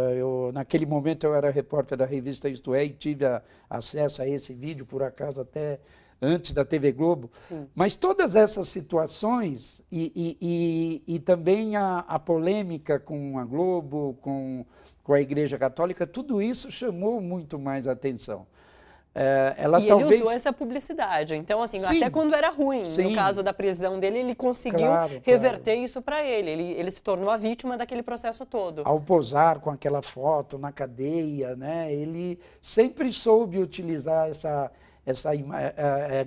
naquele momento eu era repórter da revista Isto É e tive acesso a esse vídeo, por acaso, até antes da TV Globo. Sim. Mas todas essas situações e também a polêmica com a Globo, com a Igreja Católica, tudo isso chamou muito mais atenção. Ele usou essa publicidade, então assim, até quando era ruim, no caso da prisão dele, ele conseguiu reverter isso para ele se tornou a vítima daquele processo todo. Ao posar com aquela foto na cadeia, né, ele sempre soube utilizar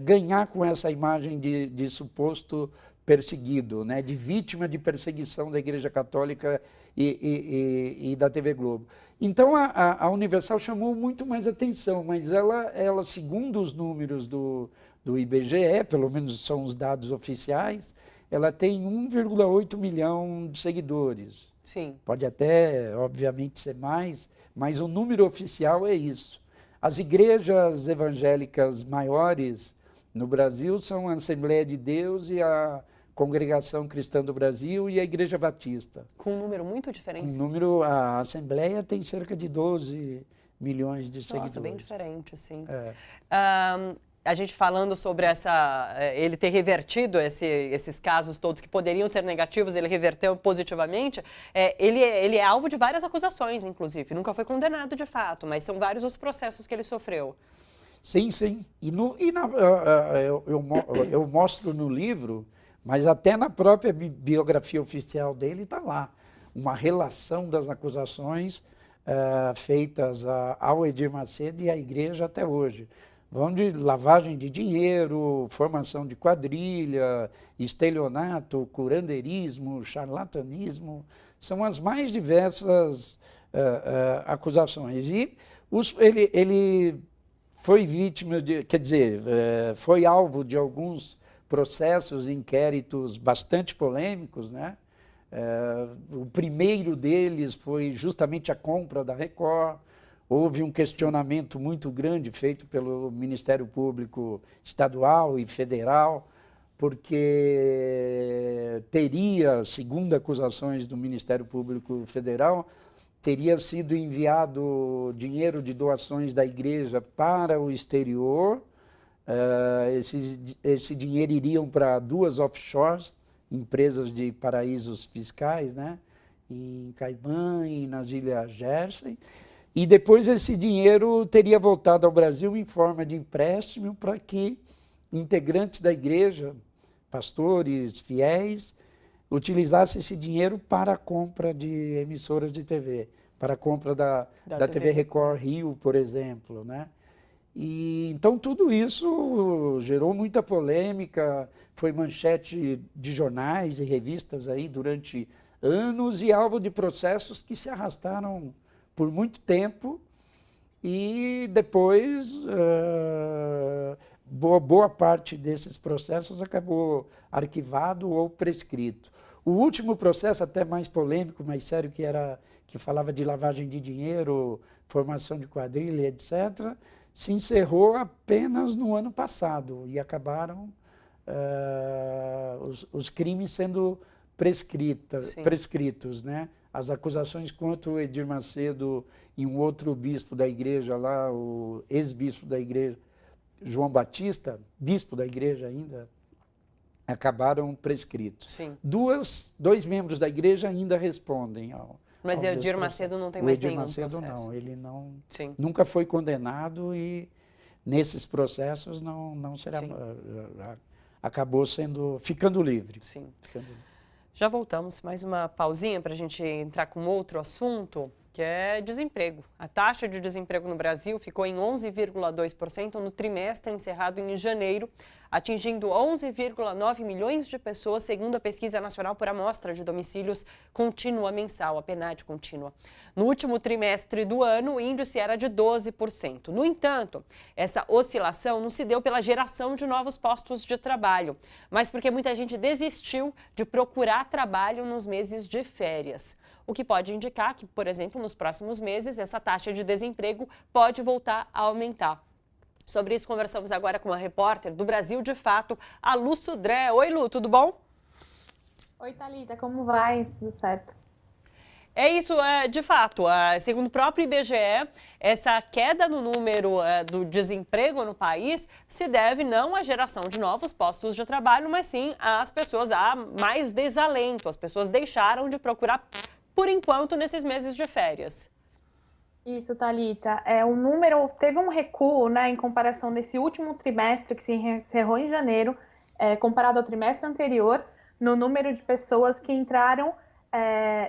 ganhar com essa imagem de suposto perseguido, né, de vítima de perseguição da Igreja Católica e da TV Globo. Então, a Universal chamou muito mais atenção, mas ela segundo os números do IBGE, pelo menos são os dados oficiais, ela tem 1,8 milhão de seguidores. Sim. Pode até, obviamente, ser mais, mas o número oficial é isso. As igrejas evangélicas maiores no Brasil são a Assembleia de Deus e a Congregação Cristã do Brasil e a Igreja Batista. Com um número muito diferente. A Assembleia tem cerca de 12 milhões de seguidores. Nossa, bem diferente, sim. É. A gente falando sobre ele ter revertido esses casos todos que poderiam ser negativos, ele reverteu positivamente, ele é alvo de várias acusações, inclusive. Nunca foi condenado de fato, mas são vários os processos que ele sofreu. Sim, sim. Eu mostro no livro, mas até na própria biografia oficial dele está lá, uma relação das acusações feitas ao Edir Macedo e à igreja até hoje. Vão de lavagem de dinheiro, formação de quadrilha, estelionato, curandeirismo, charlatanismo, são as mais diversas acusações. E ele foi vítima foi alvo de alguns processos, inquéritos bastante polêmicos, né? O primeiro deles foi justamente a compra da Record. Houve um questionamento muito grande feito pelo Ministério Público Estadual e Federal, porque teria, segundo acusações do Ministério Público Federal, teria sido enviado dinheiro de doações da igreja para o exterior. Esse dinheiro iriam para 2 offshores, empresas de paraísos fiscais, né? Em Caimã e nas Ilhas Jersey. E depois esse dinheiro teria voltado ao Brasil em forma de empréstimo para que integrantes da igreja, pastores, fiéis, utilizassem esse dinheiro para a compra de emissoras de TV, para a compra da TV Record Rio, por exemplo, né? E então tudo isso gerou muita polêmica, foi manchete de jornais e revistas aí durante anos e alvo de processos que se arrastaram por muito tempo e depois boa parte desses processos acabou arquivado ou prescrito. O último processo, até mais polêmico, mais sério, que falava de lavagem de dinheiro, formação de quadrilha, etc., se encerrou apenas no ano passado e acabaram os crimes sendo prescritos, né? As acusações contra o Edir Macedo e um outro bispo da igreja lá, o ex-bispo da igreja, João Batista, bispo da igreja ainda, acabaram prescritos. Sim. Dois membros da igreja ainda respondem Mas o Edir Macedo não tem mais nenhum processo. O Edir Macedo não, ele Sim. nunca foi condenado e nesses processos não será, acabou ficando livre. Sim. Ficando livre. Já voltamos, mais uma pausinha para a gente entrar com outro assunto, que é desemprego. A taxa de desemprego no Brasil ficou em 11,2% no trimestre encerrado em janeiro, atingindo 11,9 milhões de pessoas, segundo a Pesquisa Nacional por Amostra de Domicílios Contínua Mensal, a PNAD contínua. No último trimestre do ano, o índice era de 12%. No entanto, essa oscilação não se deu pela geração de novos postos de trabalho, mas porque muita gente desistiu de procurar trabalho nos meses de férias. O que pode indicar que, por exemplo, nos próximos meses, essa taxa de desemprego pode voltar a aumentar. Sobre isso, conversamos agora com uma repórter do Brasil de Fato, a Lu Sudré. Oi, Lu, tudo bom? Oi, Thalita, como vai? Tudo certo? É isso, de fato, segundo o próprio IBGE, essa queda no número do desemprego no país se deve não à geração de novos postos de trabalho, mas sim às pessoas, a mais desalento. As pessoas deixaram de procurar, por enquanto, nesses meses de férias. Isso, Thalita. O número teve um recuo, né, em comparação desse último trimestre que se encerrou em janeiro, comparado ao trimestre anterior, no número de pessoas que entraram,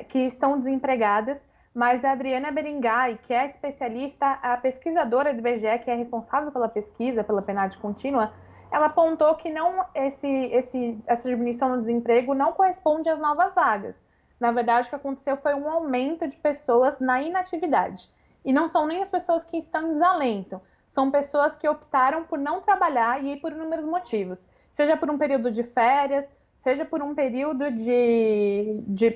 que estão desempregadas. Mas a Adriana Beringay, que é especialista, a pesquisadora do IBGE, que é responsável pela pesquisa, pela PNAD contínua, ela apontou que essa diminuição no desemprego não corresponde às novas vagas. Na verdade, o que aconteceu foi um aumento de pessoas na inatividade. E não são nem as pessoas que estão em desalento, são pessoas que optaram por não trabalhar e por inúmeros motivos. Seja por um período de férias, seja por um período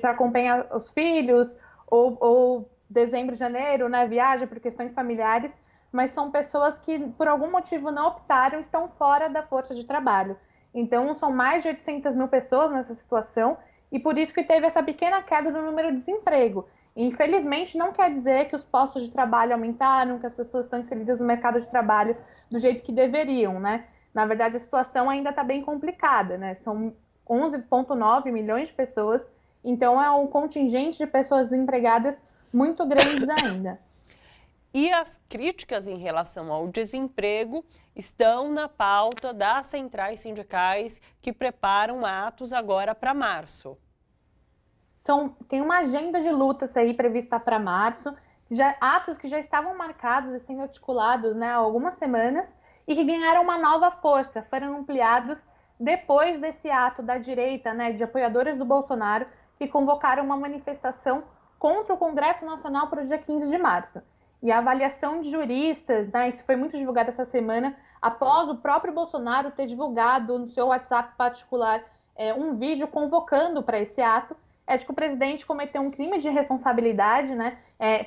para acompanhar os filhos, ou dezembro, janeiro, né, viagem por questões familiares, mas são pessoas que, por algum motivo, não optaram, estão fora da força de trabalho. Então, são mais de 800 mil pessoas nessa situação, e por isso que teve essa pequena queda no número de desemprego. E, infelizmente, não quer dizer que os postos de trabalho aumentaram, que as pessoas estão inseridas no mercado de trabalho do jeito que deveriam, né? Na verdade, a situação ainda está bem complicada, né? São 11,9 milhões de pessoas, então é um contingente de pessoas desempregadas muito grandes ainda. E as críticas em relação ao desemprego estão na pauta das centrais sindicais que preparam atos agora para março. Tem uma agenda de lutas aí prevista para março, atos que já estavam marcados e sendo articulados, né, há algumas semanas e que ganharam uma nova força, foram ampliados depois desse ato da direita, né, de apoiadores do Bolsonaro, que convocaram uma manifestação contra o Congresso Nacional para o dia 15 de março. E a avaliação de juristas, né, isso foi muito divulgado essa semana, após o próprio Bolsonaro ter divulgado no seu WhatsApp particular um vídeo convocando para esse ato, é de que o presidente cometeu um crime de responsabilidade, né,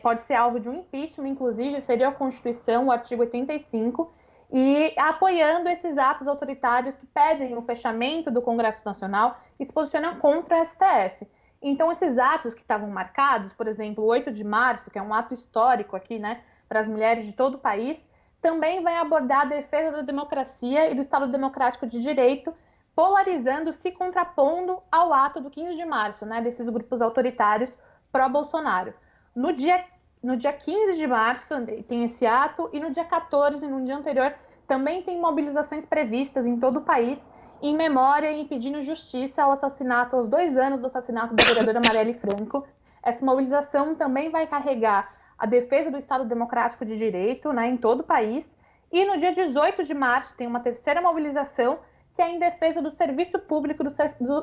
pode ser alvo de um impeachment, inclusive, feriu a Constituição, o artigo 85, e apoiando esses atos autoritários que pedem o fechamento do Congresso Nacional e se posicionam contra o STF. Então, esses atos que estavam marcados, por exemplo, o 8 de março, que é um ato histórico aqui, né, para as mulheres de todo o país, também vai abordar a defesa da democracia e do Estado Democrático de Direito, polarizando, se contrapondo ao ato do 15 de março, né, desses grupos autoritários pró-Bolsonaro. No dia 15 de março tem esse ato e no dia 14, no dia anterior, também tem mobilizações previstas em todo o país em memória e pedindo justiça ao assassinato, aos 2 anos do assassinato da vereadora Marielle Franco. Essa mobilização também vai carregar a defesa do Estado Democrático de Direito, né, em todo o país. E no dia 18 de março tem uma terceira mobilização que é em defesa do serviço público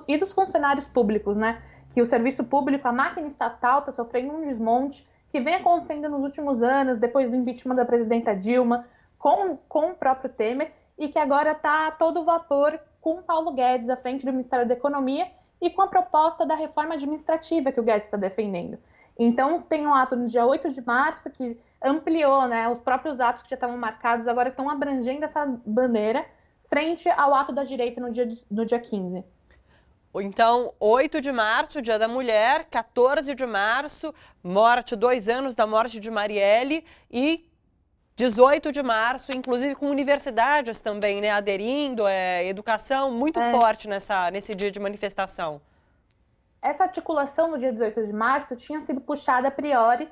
e dos funcionários públicos, né? Que o serviço público, a máquina estatal, está sofrendo um desmonte que vem acontecendo nos últimos anos, depois do impeachment da presidenta Dilma, com o próprio Temer, e que agora está a todo vapor com Paulo Guedes à frente do Ministério da Economia e com a proposta da reforma administrativa que o Guedes está defendendo. Então, tem um ato no dia 8 de março que ampliou, né, os próprios atos que já estavam marcados, agora estão abrangendo essa bandeira frente ao ato da direita no dia 15. Então, 8 de março, Dia da Mulher, 14 de março, 2 anos da morte de Marielle e 18 de março, inclusive com universidades também, né, aderindo, educação muito forte nesse dia de manifestação. Essa articulação no dia 18 de março tinha sido puxada a priori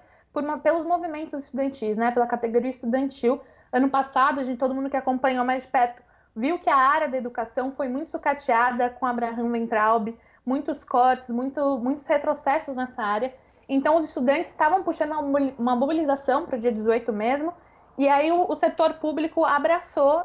pelos movimentos estudantis, né, pela categoria estudantil. Ano passado, todo mundo que acompanhou mais de perto viu que a área da educação foi muito sucateada com Abraham Weintraub, muitos cortes, muitos retrocessos nessa área. Então, os estudantes estavam puxando uma mobilização para o dia 18 mesmo, e aí o setor público abraçou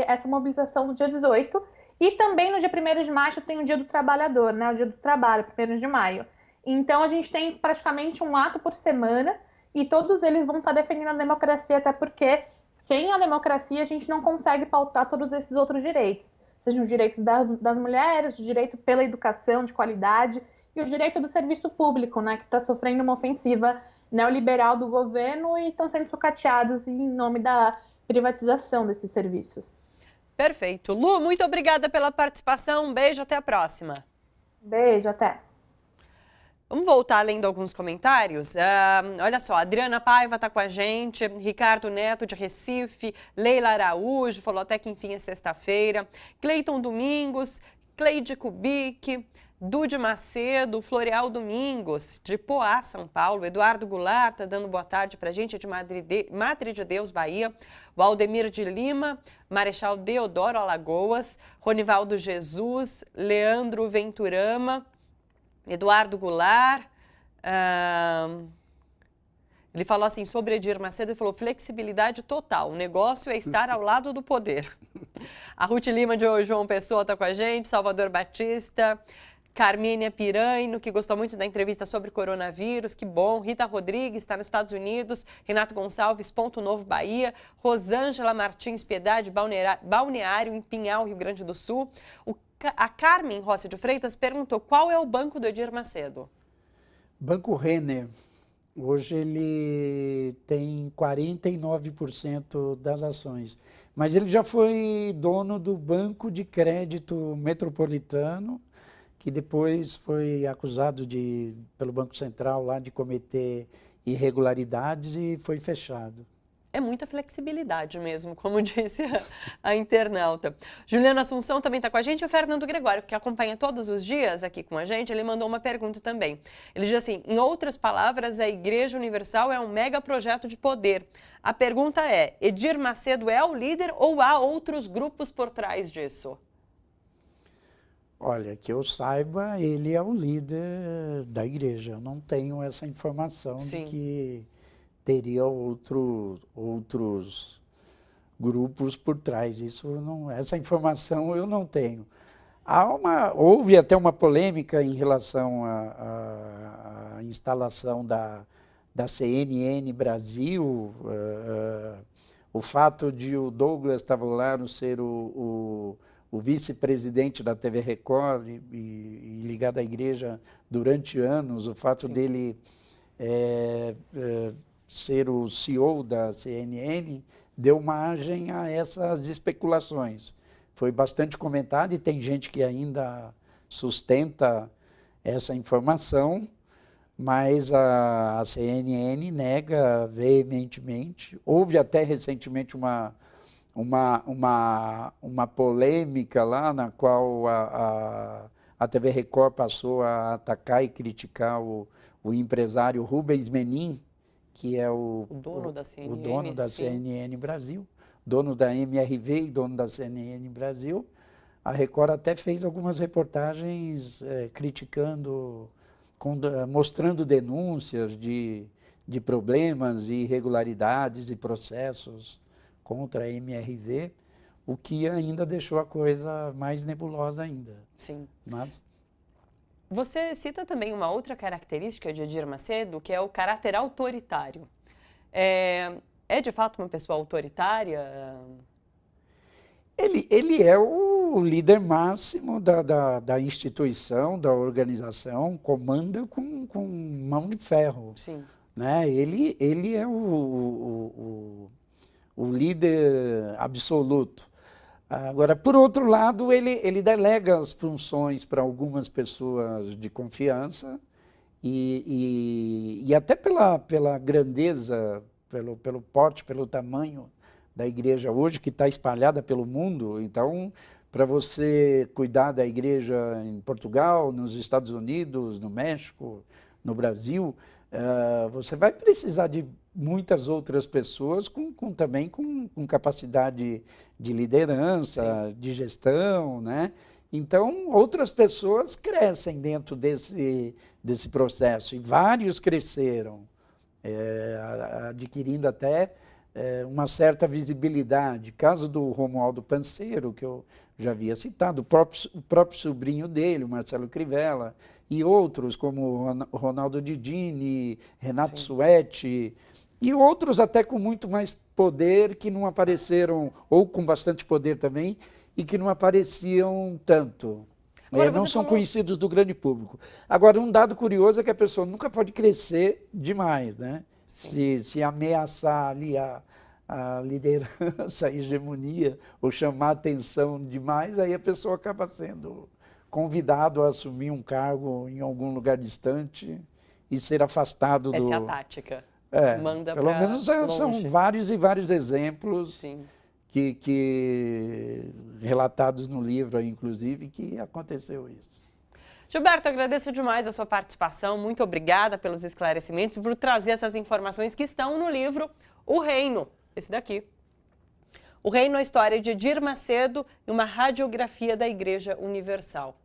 essa mobilização no dia 18, e também no dia 1º de março tem o Dia do Trabalhador, né, o Dia do Trabalho, 1º de maio. Então, a gente tem praticamente um ato por semana, e todos eles vão estar defendendo a democracia, até porque sem a democracia, a gente não consegue pautar todos esses outros direitos, sejam os direitos das mulheres, o direito pela educação de qualidade e o direito do serviço público, né, que está sofrendo uma ofensiva neoliberal do governo e estão sendo sucateados em nome da privatização desses serviços. Perfeito. Lu, muito obrigada pela participação. Um beijo, até a próxima. Beijo, até. Vamos voltar lendo alguns comentários? Olha só, Adriana Paiva está com a gente, Ricardo Neto de Recife, Leila Araújo, falou até que enfim é sexta-feira, Cleiton Domingos, Cleide Kubik, Dude Macedo, Floreal Domingos, de Poá, São Paulo, Eduardo Goulart está dando boa tarde para a gente, é de Madre de Deus, Bahia, o Aldemir de Lima, Marechal Deodoro, Alagoas, Ronivaldo Jesus, Leandro Venturama, Eduardo Goulart, ele falou assim sobre Edir Macedo, ele falou flexibilidade total, o negócio é estar ao lado do poder. A Ruth Lima de João Pessoa está com a gente, Salvador Batista, Carmênia Piraino, que gostou muito da entrevista sobre coronavírus, que bom, Rita Rodrigues está nos Estados Unidos, Renato Gonçalves, Ponto Novo, Bahia, Rosângela Martins Piedade, Balneário, em Pinhal, Rio Grande do Sul. A Carmen Rossi de Freitas perguntou qual é o banco do Edir Macedo. Banco Renner. Hoje ele tem 49% das ações, mas ele já foi dono do Banco de Crédito Metropolitano, que depois foi acusado pelo Banco Central lá de cometer irregularidades e foi fechado. É muita flexibilidade mesmo, como disse a internauta. Juliana Assunção também está com a gente. E o Fernando Gregório, que acompanha todos os dias aqui com a gente, ele mandou uma pergunta também. Ele diz assim, em outras palavras, a Igreja Universal é um mega projeto de poder. A pergunta é, Edir Macedo é o líder ou há outros grupos por trás disso? Olha, que eu saiba, ele é o líder da igreja. Eu não tenho essa informação Sim. de que teria outros grupos por trás. Essa informação eu não tenho. Houve até uma polêmica em relação à instalação da CNN Brasil, o fato de o Douglas Tavolaro ser o vice-presidente da TV Record e ligado à igreja durante anos, o fato Sim. dele ser o CEO da CNN, deu margem a essas especulações. Foi bastante comentado e tem gente que ainda sustenta essa informação, mas a CNN nega veementemente. Houve até recentemente uma polêmica lá na qual a TV Record passou a atacar e criticar o empresário Rubens Menin, que é o dono da CNN, o dono da sim. CNN Brasil, dono da MRV e dono da CNN Brasil. A Record até fez algumas reportagens criticando, mostrando denúncias de problemas e irregularidades e processos contra a MRV, o que ainda deixou a coisa mais nebulosa ainda. Sim. Mas você cita também uma outra característica de Edir Macedo, que é o caráter autoritário. É de fato uma pessoa autoritária? Ele é o líder máximo da instituição, da organização, comanda com mão de ferro. Sim. Né? Ele é o líder absoluto. Agora, por outro lado, ele delega as funções para algumas pessoas de confiança e até pela grandeza, pelo porte, pelo tamanho da igreja hoje, que está espalhada pelo mundo. Então, para você cuidar da igreja em Portugal, nos Estados Unidos, no México, no Brasil, você vai precisar de muitas outras pessoas também com capacidade de liderança, sim, de gestão, né? Então, outras pessoas crescem dentro desse processo, e vários cresceram, adquirindo até uma certa visibilidade. Caso do Romualdo Panseiro, que eu já havia citado, o próprio sobrinho dele, o Marcelo Crivella, e outros como o Ronaldo Didini, Renato Suetti, e outros até com muito mais poder que não apareceram, ou com bastante poder também, e que não apareciam tanto. Não são conhecidos do grande público. Agora, um dado curioso é que a pessoa nunca pode crescer demais, né? Se ameaçar ali a liderança, a hegemonia, ou chamar atenção demais, aí a pessoa acaba sendo convidado a assumir um cargo em algum lugar distante e ser afastado do... Essa é a tática. Manda pelo menos são vários e vários exemplos, sim, que relatados no livro, aí, inclusive, que aconteceu isso. Gilberto, agradeço demais a sua participação, muito obrigada pelos esclarecimentos, por trazer essas informações que estão no livro O Reino, esse daqui. O Reino, a história de Edir Macedo e uma radiografia da Igreja Universal.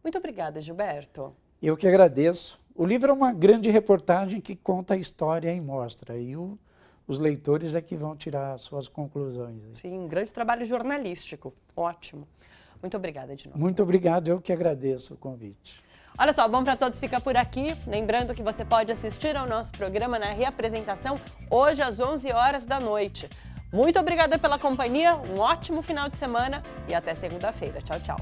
Muito obrigada, Gilberto. Eu que agradeço. O livro é uma grande reportagem que conta a história e mostra, e os leitores é que vão tirar suas conclusões. Sim, um grande trabalho jornalístico, ótimo. Muito obrigada de novo. Muito obrigado, eu que agradeço o convite. Olha só, Bom Pra Todos fica por aqui. Lembrando que você pode assistir ao nosso programa na reapresentação hoje às 11 horas da noite. Muito obrigada pela companhia, um ótimo final de semana e até segunda-feira. Tchau, tchau.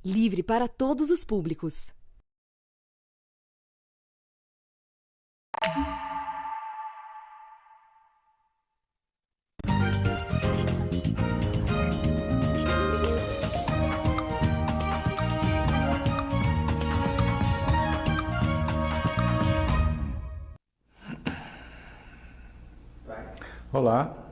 Livre para todos os públicos. Olá,